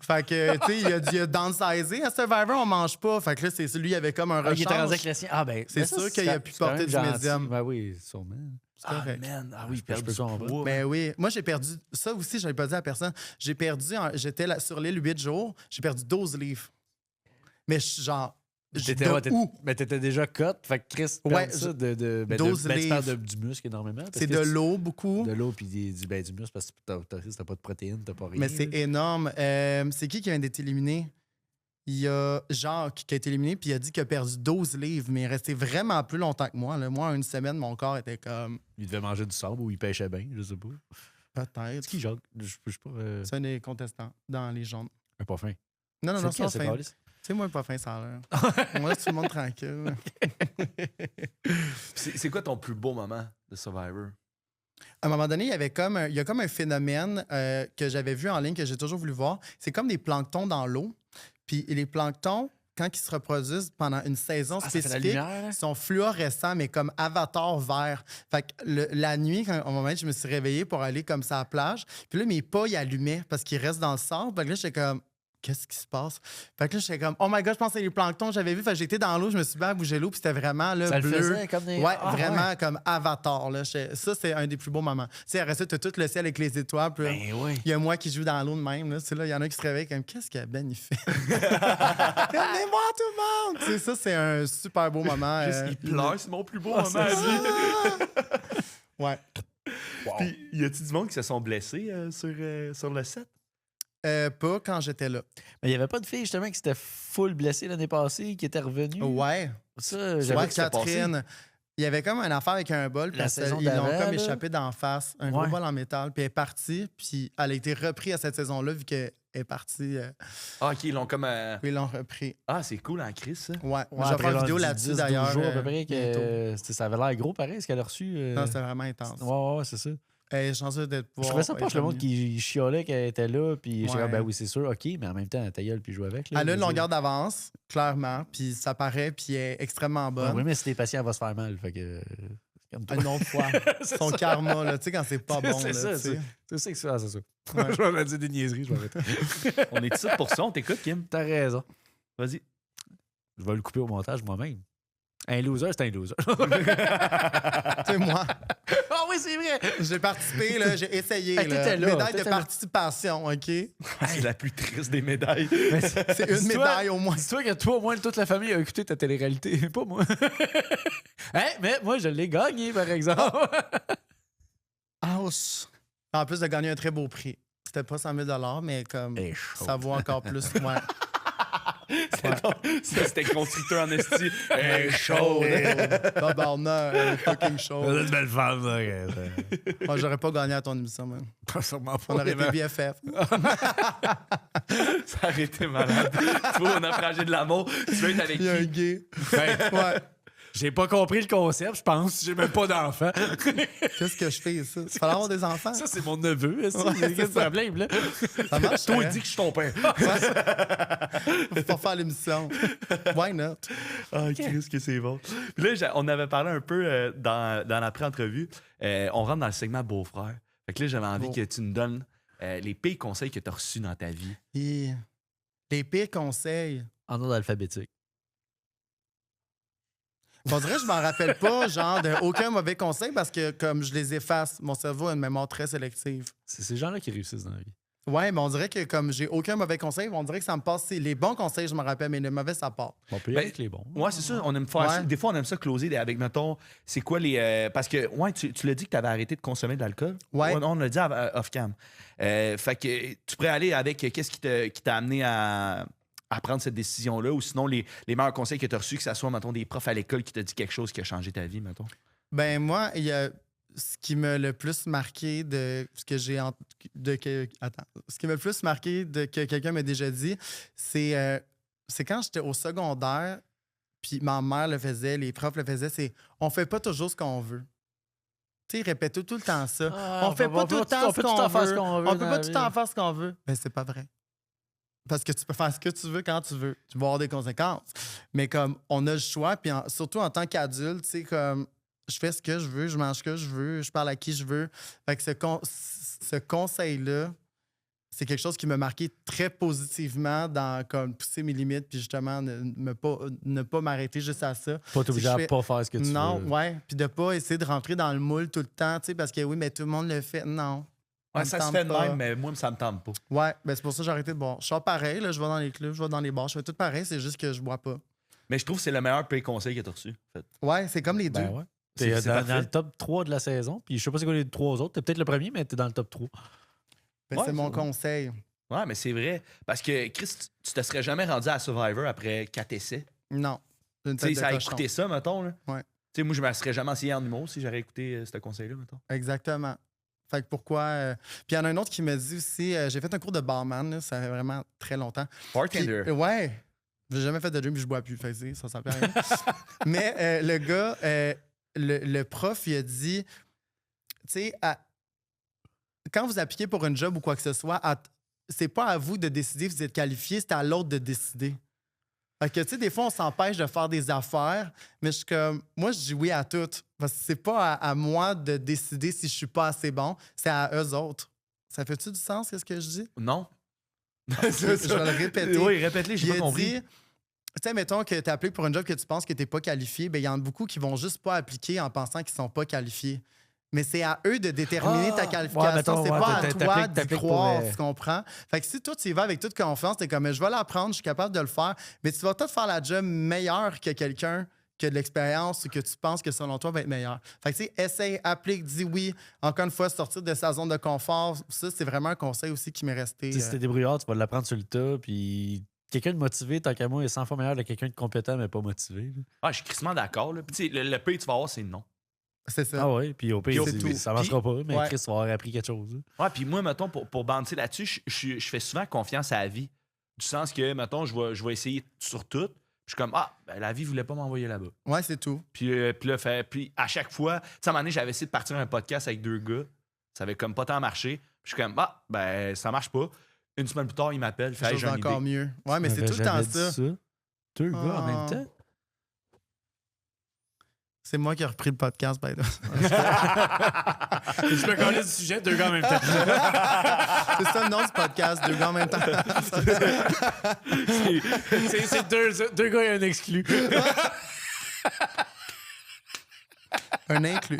Fait que, tu sais, il a downsizé. À Survivor, on mange pas. Fait que là, c'est lui, il avait comme un Ah, il était rendu rechange. avec le sien. Ah, ben, C'est mais ça, sûr qu'il a pu c'est quand porter même du gentil. médium. Ben oui, sûrement. C'est Ah, correct. man. Ah oui, Je perdre peux du comprendre. poids. Ben oui. Moi, j'ai perdu. Ça aussi, je n'avais pas dit à personne. J'ai perdu. J'étais sur l'île 8 jours. J'ai perdu 12 livres. Mais genre. Mais t'étais déjà cut. Fait que Chris, Ouais, perd ça de 12 tu perds livres. du muscle énormément. parce C'est que de tu- l'eau, beaucoup. De l'eau puis du muscle parce que t'as pas de protéines, t'as pas rien. Mais c'est là. énorme. C'est qui vient d'être éliminé? Il y a Jacques qui a été éliminé, puis il a dit qu'il a perdu 12 livres, mais il est resté vraiment plus longtemps que moi. Là. Moi, en une semaine, mon corps était comme. Il devait manger du sable ou il pêchait bien, je sais pas. Peut-être. C'est qui, Jacques? Je sais pas. C'est un des contestants dans les jaunes. Pas fin. Non, non, non, C'est c'est qui, ce fin. calice? C'est moi pas fin, ça a l'air. Moi, tout le monde tranquille. C'est quoi ton plus beau moment de Survivor? À un moment donné, il y a comme un phénomène que j'avais vu en ligne, que j'ai toujours voulu voir. C'est comme des planctons dans l'eau. Puis les planctons, quand ils se reproduisent pendant une saison Ça fait la spécifique, lumière, là? ils sont fluorescents, mais comme avatar vert. Fait que la nuit, au moment où je me suis réveillée pour aller comme ça à la plage, puis là, mes pas, ils allumaient parce qu'ils restent dans le sable. Fait que là, j'étais comme, qu'est-ce qui se passe? Fait que là, j'étais comme, oh my god, je pense que c'est les planctons que j'avais vus. Fait que j'étais dans l'eau, je me suis mis à bouger l'eau, puis c'était vraiment là, Ça le bleu. faisait comme des... Ouais, Ah, vraiment ouais. comme Avatar. Là. Ça, c'est un des plus beaux moments. Tu sais, après ça, t'as tout le ciel avec les étoiles. Puis là, Ben oui. il y a moi qui joue dans l'eau de même. Là. Tu sais, là, il y en a qui se réveillent comme, qu'est-ce que Ben il fait? Venez voir tout le monde! Tu sais, ça, c'est un super beau moment. Il pleure, c'est mon plus beau Ah, moment à vie. Ouais. Puis, y a-tu du monde qui se sont blessés sur le set? Pas quand j'étais là. Mais il n'y avait pas de fille, justement, qui s'était full blessée l'année passée, qui était revenue. Ouais. Ça, j'avais Ouais, que c'était Catherine. Il y avait comme une affaire avec un bol, La parce saison qu'ils l'ont d'avant, comme là. échappé d'en face, un gros Ouais. bol en métal, puis elle est partie, puis elle a été reprise à cette saison-là, vu qu'elle est partie, Ah, OK, ils l'ont comme... puis ils l'ont repris. Ah, c'est cool en Chris, ça. Ouais, Ouais, je vais après faire une vidéo rendu là-dessus 10-12 d'ailleurs. jours à peu près, bientôt. que ça avait l'air gros pareil, ce qu'elle a reçu. Non, c'était vraiment intense. Ouais, c'est ça. Elle est chanceuse d'être Je trouvais ça pas, le monde qui chiolait qu'elle était là, puis je Ouais. ben oui, c'est sûr, OK, mais en même temps, ta gueule, puis joue avec. Là, Elle a une je veux longueur d'avance, clairement, puis ça paraît, puis elle est extrêmement dire. bonne. Oui, mais si t'es patient, elle va se faire mal. Fait que. Calme-toi. Une autre fois. C'est Son ça. karma, là, tu sais, quand c'est pas bon. C'est là, ça, tu sais. C'est ça que c'est. Ah, c'est ça. Ouais. Je vais dire des niaiseries, je vais arrêter. On est ici pour ça, on t'écoute, Kim. T'as raison. Vas-y. Je vais le couper au montage moi-même. Un loser, c'est un loser. Tu sais, moi, Ah oui, c'est vrai! j'ai participé, là, j'ai essayé. Hey, là. t'étais là, Médaille de t'étais là. participation, OK? C'est la plus triste des médailles. Mais C'est une dis-toi- médaille au moins. Dis-toi que toi, au moins, toute la famille a écouté ta télé-réalité, pas moi. Hein? Mais moi, je l'ai gagné, par exemple. Ouch! En plus de gagner un très beau prix. C'était pas 100 000 mais comme Et chaud. ça vaut encore plus. Ouais. C'était constructeur en esti. Chaud. Tabarnak, fucking show. C'est une belle femme, ça. Moi, j'aurais pas gagné à ton émission, man. Pas sûrement pas. On aurait été mais- BFF. Ça aurait été malade. Tu vois, on a frangé de l'amour. Tu veux être avec Il y a un qui? gay. Ben, Ouais. j'ai pas compris le concept, je pense. J'ai même pas d'enfant. Qu'est-ce que je fais, ça? Il fallait avoir des enfants. Ça, c'est mon neveu. Est-ce Ouais, que c'est c'est ça. le problème, là? Ça marche. Toi, hein? il dit que je suis ton père. Faut pas faire l'émission. Why not? Ah, Christ, que c'est bon. Puis là, on avait parlé un peu dans la pré-entrevue. On rentre dans le segment beau-frère. Fait que là, j'avais envie Beau. que tu nous donnes les pires conseils que tu as reçus dans ta vie. Et les pires conseils. En ordre alphabétique. On dirait que je m'en rappelle pas, genre, de aucun mauvais conseil parce que, comme je les efface, mon cerveau a une mémoire très sélective. C'est ces gens-là qui réussissent dans la vie. Ouais, mais on dirait que, comme j'ai aucun mauvais conseil, on dirait que ça me passe. Les bons conseils, je me rappelle, mais les mauvais, ça part. On peut y Ben, aller avec les bons. Ouais, c'est ça. On aime faire Ouais. ça. Des fois, on aime ça closer avec, mettons, c'est quoi les. Parce que, ouais, tu l'as dit que tu avais arrêté de consommer de l'alcool. Ouais. On l'a dit off-cam. Fait que tu pourrais aller avec qu'est-ce qui t'a amené à prendre cette décision-là, ou sinon les meilleurs conseils que tu as reçus, que ce soit, mettons, des profs à l'école qui t'a dit quelque chose qui a changé ta vie, mettons. Ben, moi, il y a ce qui m'a le plus marqué de ce que j'ai. Attends. Ce qui m'a le plus marqué de que quelqu'un m'a déjà dit, c'est quand j'étais au secondaire, puis ma mère le faisait, les profs le faisaient, c'est on fait pas toujours ce qu'on veut. Tu sais, ils répétaient tout le temps ça. Ah, On fait pas tout le temps ce qu'on faire veut. ce qu'on veut. On peut dans pas la tout le vie. temps faire ce qu'on veut. Mais c'est pas vrai. Parce que tu peux faire ce que tu veux quand tu veux. Tu vas avoir des conséquences. Mais comme on a le choix, puis surtout en tant qu'adulte, tu sais, comme je fais ce que je veux, je mange ce que je veux, je parle à qui je veux. Fait que ce conseil-là, c'est quelque chose qui m'a marqué très positivement dans comme pousser mes limites, puis justement ne pas m'arrêter juste à ça. Pas t'obliger C'est à que je pas faire ce que tu veux. Non, ouais. Puis de pas essayer de rentrer dans le moule tout le temps, tu sais, parce que oui, mais tout le monde le fait. Non. Ouais, me ça se tente fait de pas. même, mais moi, ça me tente pas. Ouais, ben c'est pour ça que j'ai arrêté de boire. Je sors pareil, là, je vais dans les clubs, je vais dans les bars, je fais tout pareil, c'est juste que je bois pas. Mais je trouve que c'est le meilleur pire conseil que tu as reçu. En fait. Ouais, c'est comme les deux. Ben ouais. C'est T'es dans parfait. le top 3 de la saison. Puis je sais pas c'est quoi les 3 autres. T'es peut-être le premier, mais t'es dans le top 3. Ben, Ouais, c'est mon c'est vrai. conseil. Ouais, mais c'est vrai. Parce que, Chris, tu te serais jamais rendu à Survivor après 4 essais. Non. J'ai une Tu sais, tête de ça a cochon. écouté ça, mettons. Là. Ouais. Tu sais, moi, je me serais jamais essayé en humour si j'aurais écouté ce conseil-là, mettons. Exactement. Fait que pourquoi. Puis il y en a un autre qui m'a dit aussi j'ai fait un cours de barman, là, ça fait vraiment très longtemps. Puis, Bartender. ouais. J'ai jamais fait de gym puis je bois plus. Fait que ça sert plus à rien. Mais le gars, le prof, il a dit tu sais, quand vous appliquez pour un job ou quoi que ce soit, c'est pas à vous de décider si vous êtes qualifié, c'est à l'autre de décider. Fait que, tu sais, des fois, on s'empêche de faire des affaires, mais je suis comme, moi, je dis oui à tout. Parce que c'est pas à moi de décider si je suis pas assez bon, c'est à eux autres. Ça fait-tu du sens, qu'est-ce que je dis? Non. Je vais le répéter. Oui, répète-les, j'ai Il pas a compris. dit, tu sais, mettons que tu appliques pour un job que tu penses que tu n'es pas qualifié, ben il y en a beaucoup qui vont juste pas appliquer en pensant qu'ils sont pas qualifiés. Mais c'est à eux de déterminer ta qualification. ouais, mettons, c'est ouais, pas à t'appliques- toi t'appliques d'y pour, croire, tu comprends? Fait que si toi, tu y vas avec toute confiance, t'es comme, je vais l'apprendre, je suis capable de le faire, mais tu vas peut-être faire la job meilleure que quelqu'un qui a de l'expérience ou que tu penses que selon toi va être meilleur. Fait que tu sais, essaye, applique, dis oui. Encore une fois, sortir de sa zone de confort, ça, c'est vraiment un conseil aussi qui m'est resté. Si t'es débrouillard, tu vas l'apprendre sur le tas, puis quelqu'un de motivé, tant qu'à moi, est 100 fois meilleur que quelqu'un de compétent, mais pas motivé. Là. Ah, je suis crissement d'accord. Là. Puis, tu sais, le pire que tu vas avoir, c'est non. C'est ça. Ah ouais, puis au pire, c'est tout. ça marchera pas, mais ouais. Chris va avoir appris quelque chose. Là. Ouais, puis moi, mettons, pour bandir là-dessus, je fais souvent confiance à la vie. Du sens que, mettons, je vais essayer sur tout. Je suis comme, ben, la vie voulait pas m'envoyer là-bas. Ouais, c'est tout. Puis là, puis à chaque fois, tu sais, à un moment donné, j'avais essayé de partir un podcast avec 2 gars. Ça avait comme pas tant marché. Puis je suis comme, ben, ça marche pas. Une semaine plus tard, il m'appelle. Fait, Chose j'ai une encore idée. mieux. Ouais, mais c'est J'avais tout le temps jamais dit ça. 2 gars en même Ah. temps. C'est moi qui ai repris le podcast, by the way. Je me connais du sujet, 2 gars en même temps. C'est ça le nom du podcast, 2 gars en même temps. C'est 2 gars et un exclu. Un inclus.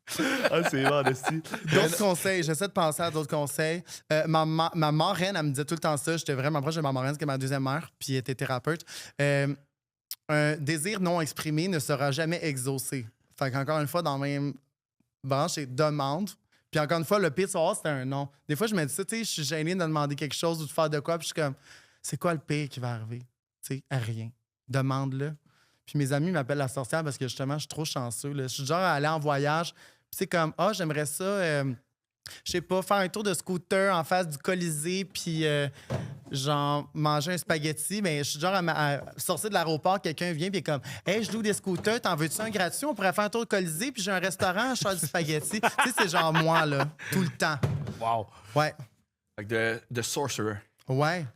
C'est bon, Desti. D'autres conseils, j'essaie de penser à d'autres conseils. Ma marraine, elle me disait tout le temps ça. J'étais vraiment proche de ma marraine, qui est ma deuxième mère, puis elle était thérapeute. Un désir non exprimé ne sera jamais exaucé. Fait qu'encore une fois, dans la même branche, c'est demande. Puis encore une fois, le pire, c'était un non. Des fois, je me dis ça, tu sais, je suis gênée de demander quelque chose ou de faire de quoi, puis je suis comme, c'est quoi le pire qui va arriver? Tu sais, à rien. Demande-le. Puis mes amis m'appellent la sorcière parce que justement, je suis trop chanceux. Là. Je suis du genre à aller en voyage. Puis c'est comme, j'aimerais ça, je sais pas, faire un tour de scooter en face du Colisée, puis genre manger un spaghetti. Mais je suis du genre à sortir de l'aéroport, quelqu'un vient, puis il est comme, hey, je loue des scooters, t'en veux-tu un gratuit? On pourrait faire un tour de Colisée, puis j'ai un restaurant, je fais du spaghetti. Tu sais, c'est genre moi, là, tout le temps. Wow. Ouais. Fait que The Sorcerer. Ouais.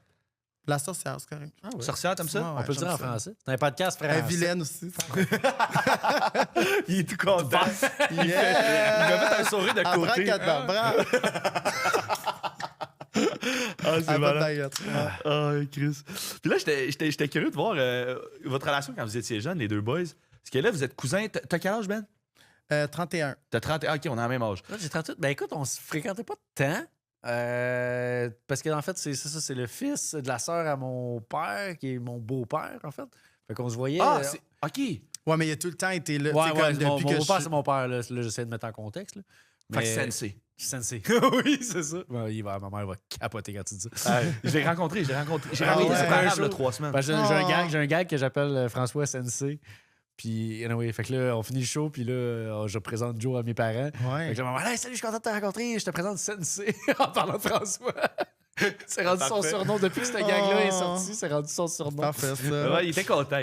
La sorcière, c'est correct. Sorcière, t'aimes ça? Ouais, On peut le dire j'aime en ça. français. C'est un podcast Elle français. est vilaine aussi. Il est tout content. Il m'a fait un sourire de côté. C'est malade. Chris. Puis là, j'étais curieux de voir votre relation quand vous étiez jeunes, les 2 boys. Parce que là, vous êtes cousins. T'as quel âge, Ben? 31. T'as 30. OK, on a le même âge. Là, j'ai 38. Ben écoute, on se fréquentait pas tant. Parce que en fait, c'est ça, c'est le fils de la sœur à mon père, qui est mon beau-père, en fait. Fait qu'on se voyait. c'est... OK. Ouais, mais il a tout le temps été là. Ouais, tu sais, ouais, comme mon depuis que beau-père, je c'est mon père. Là, j'essaie de mettre en contexte. Là. Fait que Sensei. Sensei. Oui, c'est ça. Ouais, ma mère va capoter quand tu dis ça. Je l'ai rencontré. J'ai rencontré ouais. ses Un parents jour. de 3 semaines. Ben, j'ai un gag que j'appelle François Sensei. Puis, anyway, fait que là, on finit le show, puis là, je présente Joe à mes parents. Ouais. Fait que là, maman, hey, salut, je suis content de te rencontrer, je te présente Sensei en parlant de François. C'est rendu son Parfait. surnom. Depuis que ce gag-là est Oh. sorti, c'est rendu son surnom. Parfait, ça. Ouais, il était content.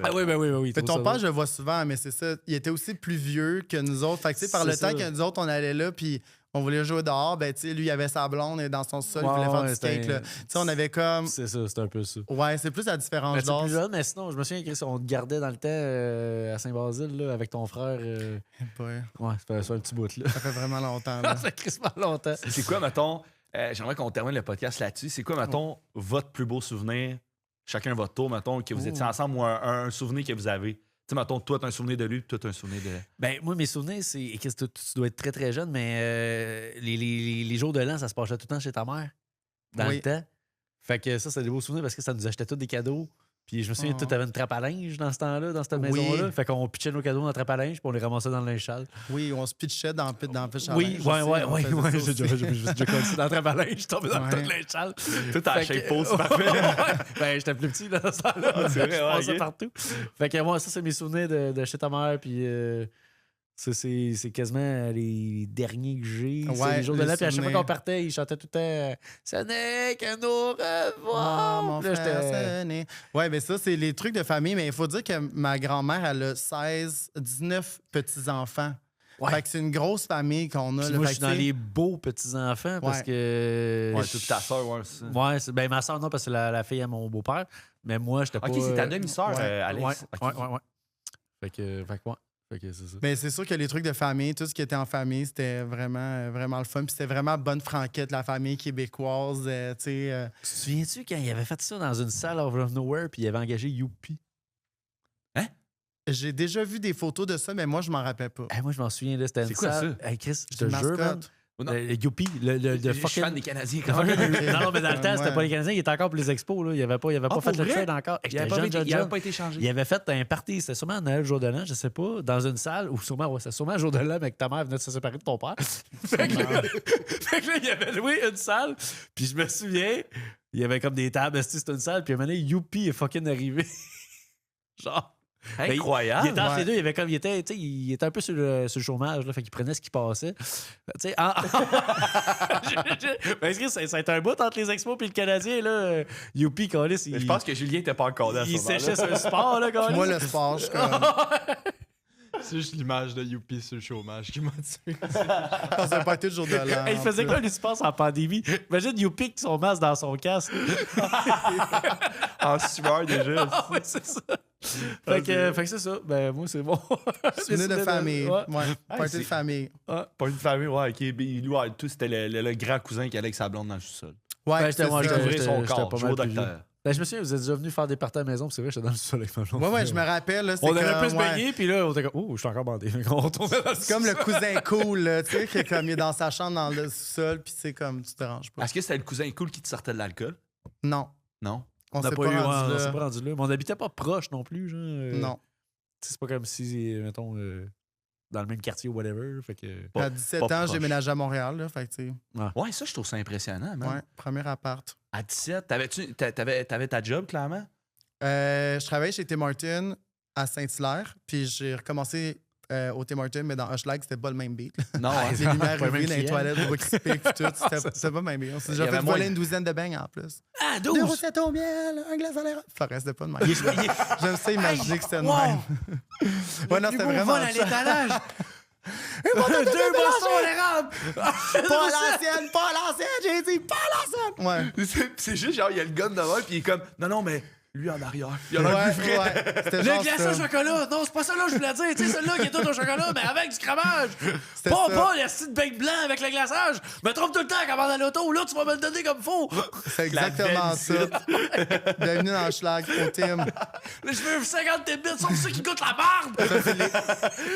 Ah oui, ben oui, ben oui. Mais trop ton ça père, va. je le vois souvent, mais c'est ça. Il était aussi plus vieux que nous autres. Fait que, tu sais, par C'est le temps ça. que nous autres, on allait là, puis on voulait jouer dehors, ben, tu sais, lui, il avait sa blonde et dans son sol, il Ouais, voulait faire ouais, du skate, c'était- là. Tu sais, on avait comme. C'est ça, c'est un peu ça. Ouais, c'est plus la différence Ben, tu es d'âge. plus jeune, mais sinon, je me souviens, Chris, on te gardait dans le temps à Saint-Basile là, avec ton frère. Ouais, Ouais, c'est un petit bout là. ça fait vraiment longtemps, là. Ça fait crissement longtemps. C'est quoi, mettons, j'aimerais qu'on termine le podcast là-dessus. C'est quoi, mettons, votre plus beau souvenir, chacun votre tour, mettons, que vous étiez ensemble ou un souvenir que vous avez? Tu sais, mettons, toi, t'as un souvenir de lui, puis toi, t'as un souvenir de... Ben, moi, mes souvenirs, c'est. Chris, tu dois être très, très jeune, mais les jours de l'an, ça se passait tout le temps chez ta mère. Dans Oui. le temps. Fait que ça, c'est des beaux souvenirs parce que ça nous achetait tous des cadeaux. Puis je me souviens, Oh. tu avais une trappe à linge dans ce temps-là, dans cette Oui. maison-là. Fait qu'on pitchait nos cadeaux dans la trappe à linge, puis on les ramassait dans le linge sale. Oui, on se pitchait dans le pitch à Oui, linge ouais, aussi, ouais, on ouais, faisait ouais. ça J'ai aussi. déjà collé ça dans la trappe à linge, je suis tombé dans le tas de Ouais. linge sale. Tout à Fait que- shape pose, c'est parfait. Ouais. Ben, j'étais plus petit là, dans ce temps-là. c'est vrai, Je ouais, passais ok. partout. Fait que moi, ça, c'est mes souvenirs de chez ta mère. Puis ça, c'est quasiment les derniers que j'ai. C'est Ouais, les jours de les l'an. Puis à chaque fois souvenirs. qu'on partait, ils chantaient tout le temps Ce n'est que nous Ah, revoir. mon Puis là, frère, j'étais- ce n'est- Ouais, mais ça, c'est les trucs de famille. Mais il faut dire que ma grand-mère, elle a 19 petits-enfants. Ouais. Fait que c'est une grosse famille qu'on a. Puis là. moi, Fait je suis que, dans tu sais, les beaux petits-enfants parce Ouais. que. Ouais, toute ta soeur, ouais, c'est ça. Ouais, ben, ma soeur, non, parce que c'est la fille à mon beau-père. Mais moi, j'étais pas. OK, c'est ta demi-sœur, Ouais. Alex. Ouais, Ok. ouais. Fait que ouais. Fait que c'est ça. Mais c'est sûr que les trucs de famille, tout ce qui était en famille, c'était vraiment, vraiment le fun. Puis c'était vraiment bonne franquette, la famille québécoise. Tu sais. Tu te souviens-tu quand il avait fait ça dans une salle out of nowhere puis il avait engagé Youpi? J'ai déjà vu des photos de ça, mais moi, je m'en rappelle pas. Moi, je m'en souviens, là, c'était une quoi, salle. Hey, Chris, je te Une jure, man. mascotte. Non. Youpi, le Je suis fucking... fan des Canadiens. non, mais dans le temps, c'était Ouais. pas les Canadiens, il était encore pour les expos. Là. Il avait pas Ah, fait pour le vrai? trade encore. Il n'avait pas été changé. Il avait fait un party, c'était sûrement à Noël, jour de l'an, je sais pas, dans une salle, ou sûrement, ouais, c'était sûrement un jour de l'an, mais que ta mère venait de se séparer de ton père. fait que là, il avait loué une salle, puis je me souviens, il y avait comme des tables, c'était une salle, puis à un moment donné, Youpi est fucking arrivé. Genre. Incroyable. Il était entre les Ouais. deux, il était un peu sur le chômage, là, fait qu'il prenait ce qui passait. Tu sais, parce que ça a été un bout entre les expos et le Canadien, là. Youpi, Callis, Mais je pense que Julien n'était pas encore là à ce il moment-là. séchait sur le sport, là, Callis. Moi, le sport, je suis comme. C'est juste l'image de Youpi sur le chômage qui m'a tué. Ça n'a pas été le jour de l'an. Hey, il faisait quoi, lui, se passe en pandémie? Imagine, Youpi avec son masque dans son casque. En sueur déjà. Ah ouais, c'est ça. Fait que c'est ça. Ben, moi, c'est bon. Souvenir de famille. Ouais. Ouais. Party c'est- de famille. Pas une famille, ouais. Lui, ouais, tout, c'était le grand cousin qui allait avec sa blonde dans le sous-sol. Ouais, Ben, j'étais- c'est moi, ça. j'étais- Ouvrir son j'étais corps, pas jouer mal au plus docteur. Ben, je me souviens, vous êtes déjà venus faire des parties à la maison, puis c'est vrai, j'étais dans le sol avec ma blonde. Ouais, je me rappelle. Là, c'est On aurait pu se ouais. baigner, puis là, on était comme, oh, je suis encore bandé. On retournait dans le C'est comme le cousin cool, là, tu sais, qui est comme il est dans sa chambre dans le sous-sol, puis c'est comme tu te déranges pas. Est-ce que c'était le cousin cool qui te sortait de l'alcool? Non, Non. on On s'est n'a pas, pas eu, rendu on là. s'est pas rendu là. Mais on n'habitait pas proche non plus, genre. Non. C'est pas comme si, mettons, dans le même quartier ou whatever. Fait que. À 17 pas ans, j'ai proche. déménagé à Montréal, là, fait que, tu sais, Ouais, ça, je trouve ça impressionnant, man. ouais, premier appart. À 17, t'avais ta job, clairement? Je travaillais chez Tim Hortons à Saint-Hilaire, puis j'ai recommencé au Tim Hortons, mais dans Hushlag, c'était pas le même beat. Non, hein? Les lumières pas le même UV dans les client. toilettes, le qui se pique, puis tout. C'était pas le même beat. On s'est Il y déjà avait fait moins voler de- une douzaine de beignes en plus. Ah, 2 recettes au miel, un glace à l'érable. Ça restait pas de même. J'aime ça imaginer que c'était de même. Ouais, non, c'était vraiment. l'étalage. Deux boissons à l'érable. Pas à l'ancienne, pas à l'ancienne, j'ai dit, pas à l'ancienne. Ouais. C'est juste genre, il y a le gun devant, puis il est comme, non, mais lui en arrière. Il a l'air plus frais. Ouais. C'était Le genre glace ça. au chocolat. Non, c'est pas ça là que je voulais dire. Tu sais, celle-là qui est tout au chocolat, mais avec du cramage. C'était Pas, ça. pas le style bec blanc avec le glaçage. Me trompe tout le temps quand on va dans l'auto. Là, tu vas me le donner comme faux. C'est exactement ça. Bienvenue dans le schlag, au Tim. Là, je veux 50 bits, sauf ceux qui goûtent la barbe.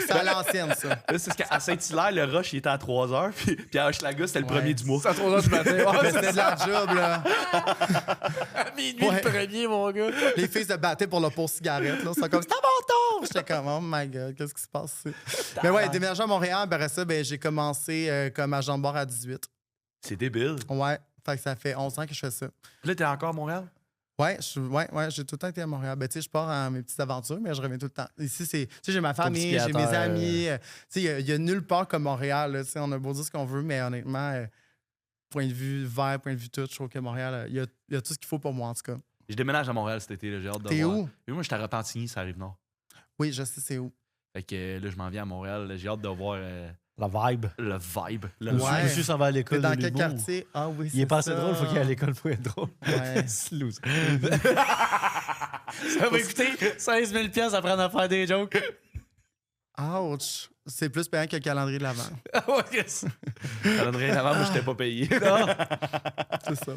C'est à l'ancienne, ça. Là, c'est parce qu'à Saint-Hilaire, le rush, il était à 3h, puis à Hochelaga, c'était le Ouais. premier du mois. C'est à 3h du matin. Mais c'était de la job, là. À minuit Ouais. le premier, mon gars. Les filles se battaient pour le pot cigarette, là. C'est comme, c'est à mon tour! J'étais comme, oh my God, qu'est-ce qui se passe ici? Mais ouais, déménagé à Montréal, après ça, ben, j'ai commencé comme agent de bord à 18. C'est débile. Ouais, fait que ça fait 11 ans que je fais ça. Puis là, t'es encore à Montréal? Ouais, j'ai tout le temps été à Montréal. Ben, tu sais, je pars à mes petites aventures, mais je reviens tout le temps. Ici, c'est, tu sais, j'ai ma famille, j'ai mes skiateur, amis. Tu sais, il y a nulle part comme Montréal. Là, tu sais, on a beau dire ce qu'on veut, mais honnêtement, point de vue vert, point de vue tout, je trouve que Montréal, il y a tout ce qu'il faut pour moi, en tout cas. Je déménage à Montréal cet été, là, j'ai hâte de T'es voir. où? Et moi, j'étais à Repentigny, ça arrive nord. Oui, je sais c'est où. Fait que là, je m'en viens à Montréal, là, j'ai hâte de voir La vibe. le vibe. Le Ouais. Monsieur s'en va à T'es l'école. dans de quel l'humour. quartier? Ah oui, Il est pas assez ça. drôle, faut qu'il aille à l'école pour être drôle. Ouais. C'est loser. Ça va coûter 16 000 $ apprendre à faire des jokes. Ouch! C'est plus payant que le calendrier de l'avant. Ah ouais, yes. Ça donnerait avant, moi, j'étais pas payé. C'est ça.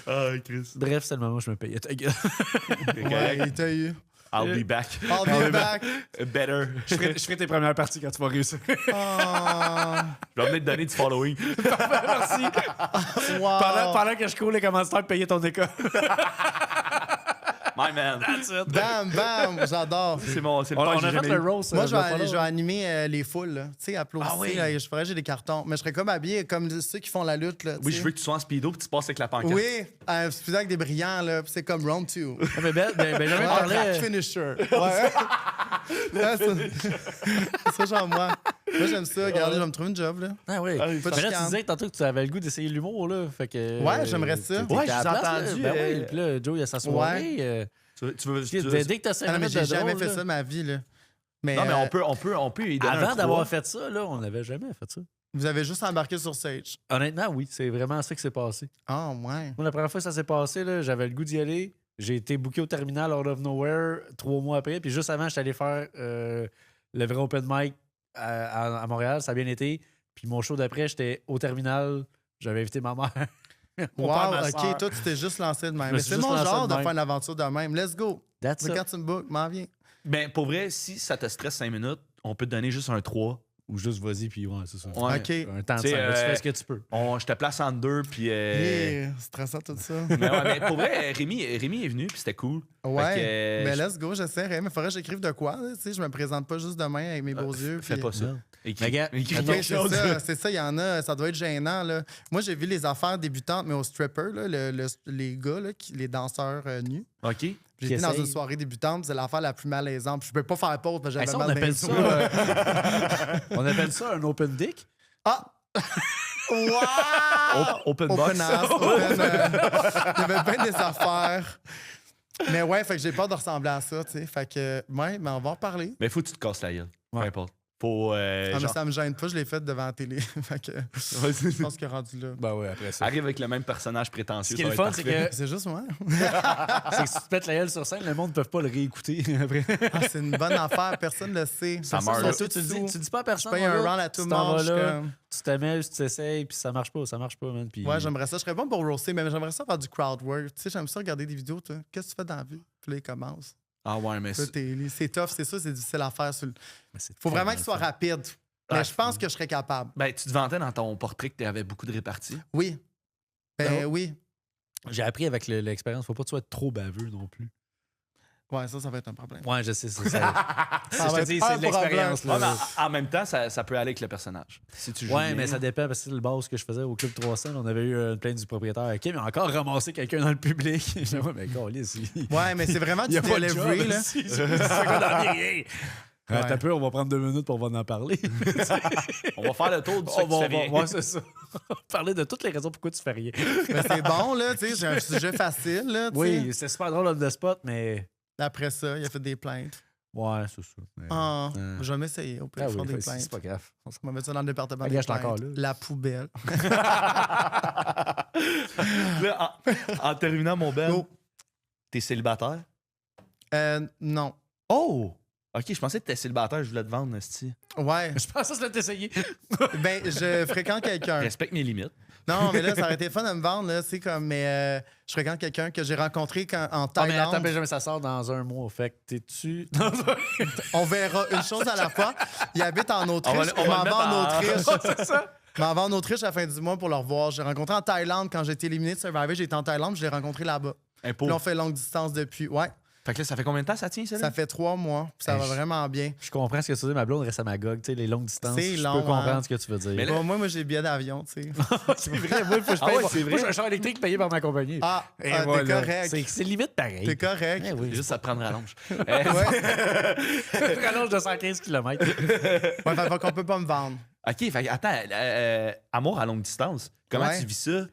Ah, Chris. Bref, c'est le moment où je me payais ta gueule. Ouais, il t'a eu. I'll be back. I'll be back. Better. Je ferai tes premières parties quand tu vas réussir. Oh, Je vais venir te donner du following. Merci. wow. Pendant que je cours les commentaires de payer ton école. My man. That's it. Bam, bam, j'adore. C'est le On pas a que j'ai fait jamais le eu. roast. Moi, je pas vais animer les foules, là. Tu sais, applaudir. Ah oui. Là, je ferais, j'ai des cartons. Mais je serais comme habillé, comme ceux qui font la lutte, là. Oui, tu je sais. veux que tu sois en speedo puis tu passes avec la pancarte. Oui, c'est avec des brillants, là. Puis c'est comme round 2. Ah, mais Benjamin Ah, parlait. finisher. Ouais. Ouais, c'est ça, genre moi. Moi, j'aime ça. Regardez, je vais me trouver une job, là. Ah oui. Ah oui, Pas de Mais là, tu chicane. disais tantôt que tu avais le goût d'essayer l'humour, là. Fait que. Ouais, j'aimerais ça. t'es Ouais, à je la vous ai place, là. entendu, Ben oui. Puis là, Joe, il a sa soirée. Tu veux, Dès que t'as 5 Ah non, mais minutes j'ai de jamais drôle, fait là. ça de ma vie, là. Mais, Non, mais on peut y donner un Avant d'avoir 3. fait ça, là, on n'avait jamais fait ça. vous avez juste embarqué sur stage. Honnêtement, oui, c'est vraiment ça qui s'est passé. Ah, ouais. Moi, la première fois que ça s'est passé, là, j'avais le goût d'y aller. J'ai été booké au terminal out of nowhere 3 mois après. Puis juste avant, j'étais allé faire le vrai open mic à Montréal, ça a bien été. Puis mon show d'après, j'étais au terminal. J'avais invité ma mère. Mon père, ma Wow, sœur. OK, toi, tu t'es juste lancé de même. me Mais suis c'est juste mon lancé genre de de même. faire une aventure de même. Let's go. That's it. Regarde, tu me book, m'en viens. Ben, pour vrai, si ça te stresse 5 minutes, on peut te donner juste un 3. Ou juste vas-y, puis ouais, c'est ça. Ouais. OK. Un temps de Tu sais, cinq, là, tu fais ce que tu peux. Je te place en 2, puis... Stressant tout ça. mais pour vrai, Rémi est venu, puis c'était cool. Ouais, Fait que, mais let's go, j'essaierai. Mais il faudrait que j'écrive de quoi, là, tu sais. Je me présente pas juste demain avec mes beaux yeux. Fais puis- pas ça. Non. Écris, Mais gars, écris attends, quelque Oui, c'est chose. ça, c'est ça, il y en a, ça doit être gênant. Là. Moi, j'ai vu les affaires débutantes, mais au stripper, là, les gars, là, les danseurs nus. OK. J'ai Qui été dans essayent. une soirée débutante, c'est l'affaire la plus malaisante. Puis je peux pas faire pause parce que Hey, j'avais ça, on mal dans appelle les ça, os. on appelle ça un open dick. Ah! Wow! Open box. ass, open, il y avait bien des affaires. Mais ouais, fait que j'ai peur de ressembler à ça, tu sais. Fait que, ouais, mais on va en reparler. Mais faut que tu te casses la gueule. Peu Ouais. importe. Faut. Ah, mais genre- ça me gêne pas, je l'ai fait devant la télé. Fait que je pense qu'il est rendu là. Ben oui, après ça. Arrive avec le même personnage prétentieux. Ce qui est le ça va fun, être c'est parfait. que, C'est juste moi. c'est que si tu te pètes la gueule sur scène, le monde ne peut pas le réécouter après. Ah, c'est une bonne affaire, personne ne le sait. Ça Personne meurt, ne là. sait tu, du dis, tout. tu dis pas à personne. Je paye mon un gars, round à tout tu le t'en monde. vas je suis là, comme- tu t'amuses, tu t'essayes, puis ça marche pas, man. Puis... Ouais, j'aimerais ça. Je serais bon pour roaster, mais j'aimerais ça faire du crowd work. Tu sais, j'aime ça regarder des vidéos. Toi. Qu'est-ce que tu fais dans la vie? Puis là, il commence. Ah ouais, mais. Là, c'est tough, c'est ça, c'est difficile à faire. Sur le... Mais c'est Faut vraiment tellement qu'il soit le fun. rapide. Ah, Mais je pense que je serais capable. Ben, tu te vantais dans ton portrait que tu avais beaucoup de réparties. Oui. Ben Oh. oui. J'ai appris avec l'expérience, faut pas que tu sois trop baveux non plus. Ouais, ça va être un problème. Ouais, je sais, c'est ça. Ça je va te être dis, un c'est de l'expérience. problème. là. Ouais, mais en même temps, ça peut aller avec le personnage. Si tu joues Ouais, bien. mais ça dépend parce que c'est le boss que je faisais au Club 300. On avait eu une plainte du propriétaire. OK, mais encore ramassé quelqu'un dans le public. Je dis, ouais, mais câlisse, Ouais, mais c'est vraiment il du y a pas de delivery, job, là. ici. C'est quoi dans rien? Ouais. Attends un peu, on va prendre 2 minutes pour en parler. On va faire le tour du fait que tu fais rien. Ouais, c'est ça. On va parler de toutes les raisons pourquoi tu fais rien. Mais c'est bon, là. Tu sais, j'ai un sujet facile, là. tu sais. Oui, c'est super drôle on the spot, mais. Après ça, il a fait des plaintes. Ouais, c'est ça. Mais- Ah, je vais m'essayer. Au pire, Ah ils font oui, des c'est plaintes. pas grave. On va mettre ça dans le département Ah, des gars, je suis plaintes. encore là. La poubelle. Là, en terminant, mon Ben, Go. t'es célibataire? Non. Oh! OK, je pensais que t'étais célibataire, je voulais te vendre, Esti. Ouais. Je pense que ça, je l'ai essayé. Ben, je fréquente quelqu'un. Respecte mes limites. Non, mais là, ça aurait été fun de me vendre, là. C'est comme, mais je fréquente quelqu'un que j'ai rencontré en Ah, mais Thaïlande. attends, Benjamin, ça sort dans un mois. Fait que t'es-tu. On verra une chose à la fois. Il habite en Autriche. On va Je m'en le vais en mettre en- Autriche. c'est ça? Je m'en vais en Autriche à la fin du mois pour le revoir. J'ai rencontré en Thaïlande quand j'ai été éliminé de Survivor. J'étais en Thaïlande, je l'ai rencontré là-bas. Puis Impôt. là, on fait longue distance depuis. Ouais, Fait que là, ça fait combien de temps ça tient, ça? ça fait 3 mois. Puis ça Hey, va vraiment bien. Je comprends ce que tu veux dire. Ma blonde reste à Magog, tu sais, les longues distances. C'est Je long, peux comprendre hein. ce que tu veux dire. Mais là- Bon, moi, j'ai billet d'avion, tu sais. c'est vrai, moi, il faut que je Ah paye. ouais, mon- c'est vrai. Moi, j'ai un char électrique payé par ma compagnie. Ah, Et t'es voilà. correct. C'est limite pareil. T'es correct. Eh oui. Juste, ça te prendra à longe. Ouais. Une rallonge de 115 km. Ouais, fait qu'on peut pas me vendre. OK, fait que, attends, amour à longue distance. Comment Ouais. tu vis ça?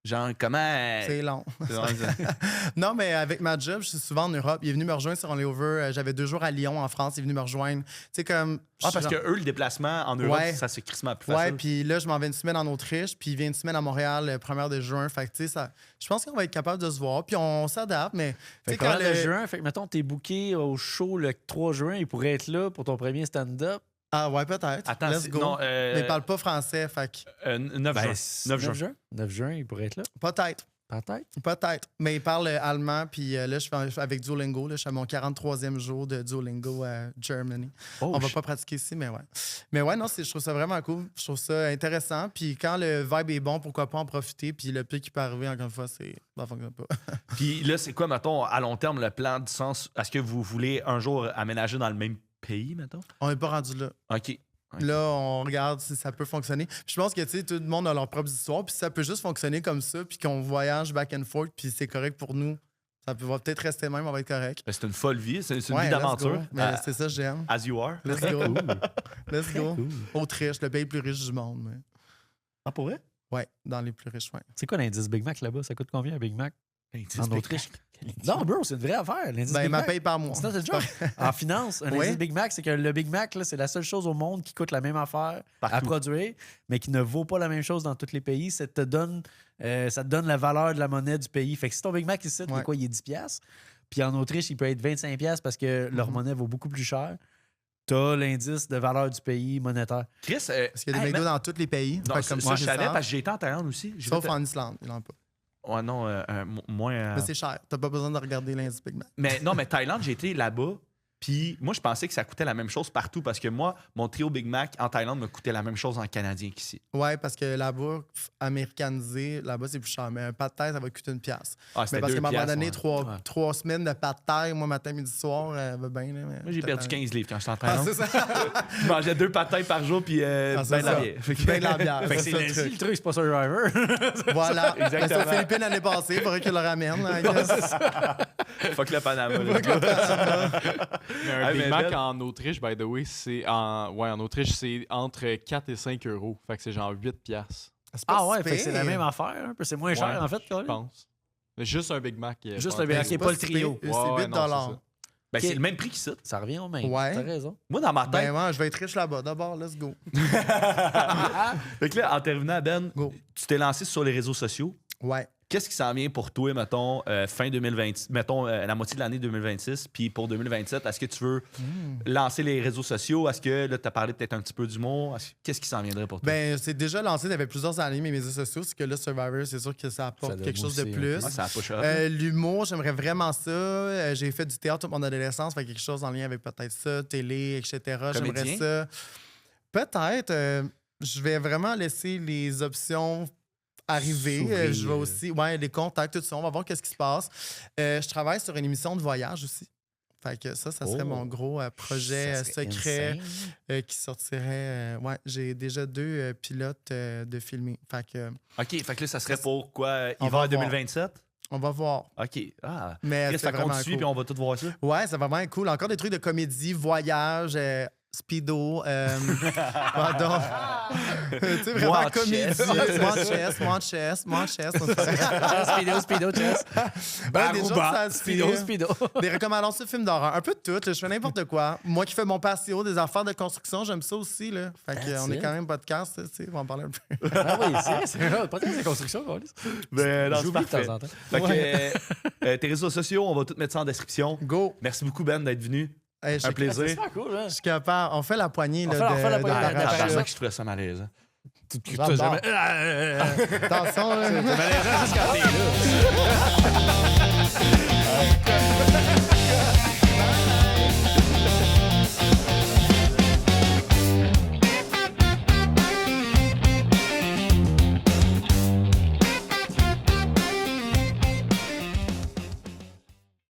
Genre, comment... C'est long. C'est- Non, mais avec ma job, je suis souvent en Europe. Il est venu me rejoindre sur un layover. J'avais 2 jours à Lyon, en France. Il est venu me rejoindre. Tu sais, comme. Ah, je parce suis que eux, le déplacement en Europe, Ouais. ça se crissement plus Ouais, facile. puis là, je m'en vais une semaine en Autriche, puis il vient une semaine à Montréal, le 1er de juin. Fait que, tu sais, ça. Je pense qu'on va être capable de se voir, puis on s'adapte, mais. Tu Fait sais, que quand le juin, fait que mettons, t'es booké au show le 3 juin, il pourrait être là pour ton premier stand-up. Ah, ouais, peut-être. Attends, Let's c'est- go. non, Mais il parle pas français, fait que. 9 juin. 9 juin. 9 juin, il pourrait être là. Peut-être. Peut-être. Peut-être. Mais il parle allemand, puis là, je fais avec Duolingo. Là, je suis à mon 43e jour de Duolingo à Germany. Oh, On va pas pratiquer ici, mais ouais. Mais ouais, non, je trouve ça vraiment cool. Je trouve ça intéressant. Puis quand le vibe est bon, pourquoi pas en profiter. Puis le pire qui peut arriver, encore une fois, c'est. Ça fonctionne pas. Puis là, c'est quoi, mettons, à long terme, le plan du sens? Est-ce que vous voulez un jour aménager dans le même pays, mettons? On n'est pas rendu là. OK. Là, on regarde si ça peut fonctionner. Puis je pense que, tu sais, tout le monde a leur propre histoire. Puis si ça peut juste fonctionner comme ça, puis qu'on voyage back and forth, puis c'est correct pour nous. Ça va peut-être rester même, on va être correct. Ben, c'est une folle vie, c'est une Ouais, vie let's d'aventure. go. Mais c'est ça que j'aime. As you are. Let's go. Let's go. Autriche, le pays le plus riche du monde. Mais... Ah, pour vrai? Ouais, dans les plus riches, ouais. C'est quoi l'indice Big Mac là-bas? Ça coûte combien un Big Mac? C'est En Autriche? Non, bro, c'est une vraie affaire. L'indice Ben, il Big m'a Mac. payé par mois. C'est not a joke. En finance, un Ouais. indice Big Mac, c'est que le Big Mac, là, c'est la seule chose au monde qui coûte la même affaire à Partout. produire, mais qui ne vaut pas la même chose dans tous les pays. Ça te donne la valeur de la monnaie du pays. Fait que si ton Big Mac ici, il est Ouais. quoi? Il est 10$. Puis en Autriche, il peut être 25$ parce que leur monnaie vaut beaucoup plus cher. t'as l'indice de valeur du pays monétaire. Chris, Parce qu'il y a des McDo dans tous les pays. non, Fait que ça, comme ça, je c'est savais parce que j'ai été en Thaïlande aussi. J'ai Sauf fait- en Islande, ils n'en ont pas. Ouais, non, moins. Mais c'est cher. T'as pas besoin de regarder l'indice Big Mac. Mais non, mais Thaïlande, j'ai été là-bas. Puis moi, je pensais que ça coûtait la même chose partout parce que moi, mon trio Big Mac en Thaïlande me coûtait la même chose en canadien qu'ici. Ouais, parce que la bouffe américanisée, là-bas, c'est plus cher. Mais un pâte de terre, ça va coûter une pièce. Ah, Mais c'était parce 2 qu'à un moment piastres, donné, ouais. 3 semaines de pâte de terre, moi, matin, midi, soir, va bien. Là, Moi, j'ai perdu 15 livres quand j'étais en Ah, Thaïlande. c'est ça. Je mangeais 2 pâtes de tête par jour puis Ah, c'est ben de la ça. bière. Fait que- Ben de la bière. Fait que c'est c'est ça, le lazy, truc. le truc, c'est pas Survivor. Voilà. Exactement. Ben, c'est aux Philippines l'année passée. Il faudrait qu'ils le ramènent. là, I guess. Fuck le Panama. let's go. Mais un Ah, Big mais Mac Ben- en Autriche, by the way, en Autriche, c'est entre 4 et 5 euros. Fait que c'est genre 8 piastres, C'est pas Ah ouais, si fait que c'est la pire. même affaire. Un peu. C'est moins cher, Ouais, en fait. je pense. Mais juste un Big Mac. Juste je un Big Mac, pense. c'est pas le trio. C'est Ouais, 8 non, c'est ça. Ben, Ok. c'est le même prix qu'ici. Ça revient au même. Ouais. T'as raison. Moi, dans ma tête. Ben ouais, je vais être riche là-bas. D'abord, let's go. Fait que là, en terminant, Ben, Go. tu t'es lancé sur les réseaux sociaux. Ouais. Qu'est-ce qui s'en vient pour toi, mettons, fin 2020, mettons, la moitié de l'année 2026, puis pour 2027, est-ce que tu veux lancer les réseaux sociaux? Est-ce que là, tu as parlé peut-être un petit peu d'humour? Qu'est-ce qui s'en viendrait pour toi? Ben, c'est déjà lancé, ça fait plusieurs années, mes réseaux sociaux. C'est que là, Survivor, c'est sûr que ça apporte Ça donne quelque chose de aussi, plus. Ah, ça a push up. L'humour, j'aimerais vraiment ça. J'ai fait du théâtre toute mon adolescence, fait quelque chose en lien avec peut-être ça, télé, etc. J'aimerais Comédien? ça. Peut-être. Je vais vraiment laisser les options arriver. S'ouvrir. Je vais aussi, ouais, les contacts, tout ça. On va voir qu'est-ce qui se passe. Je travaille sur une émission de voyage aussi. Fait que ça serait Oh. mon gros projet Ça serait secret insane. qui sortirait. Ouais, j'ai déjà 2 pilotes de filmer. Fait que OK, fait que là, ça serait pour quoi? On Hiver va 2027? on va voir. OK. Ah. Mais Chris, c'est fait qu'on vraiment te suit, cool. puis on va tout voir ça. Ouais, c'est vraiment cool. Encore des trucs de comédie, voyage, speedo, pardon. Tu sais, vraiment Moi en comédie. chess. Moi en chess. Speedo, chess. Ben, des gens, Aruba, ça Speedo, inspire. Speedo. Des recommandations de films d'horreur. Un peu de tout. là. Je fais n'importe quoi. Moi qui fais mon patio, des affaires de construction, j'aime ça aussi. Là. Fait que, That's on est it. quand même podcast. Tu sais, on va en parler un peu. Ah oui, c'est vrai. Pas de construction, quoi. Ben, non, c'est J'oublie de parfait. temps en temps. Fait que tes réseaux sociaux, on va tout mettre ça en description. Go. Merci beaucoup, Ben, d'être venu. Hey, je Un suis- plaisir. C'est super cool, hein? Je suis capable. On fait la poignée On là, fait la de poignée de d'arracher. C'est ça que je trouvais ça malaisant. J'adore. Jamais- Attention, là. C'est malaisant jusqu'à t'es là.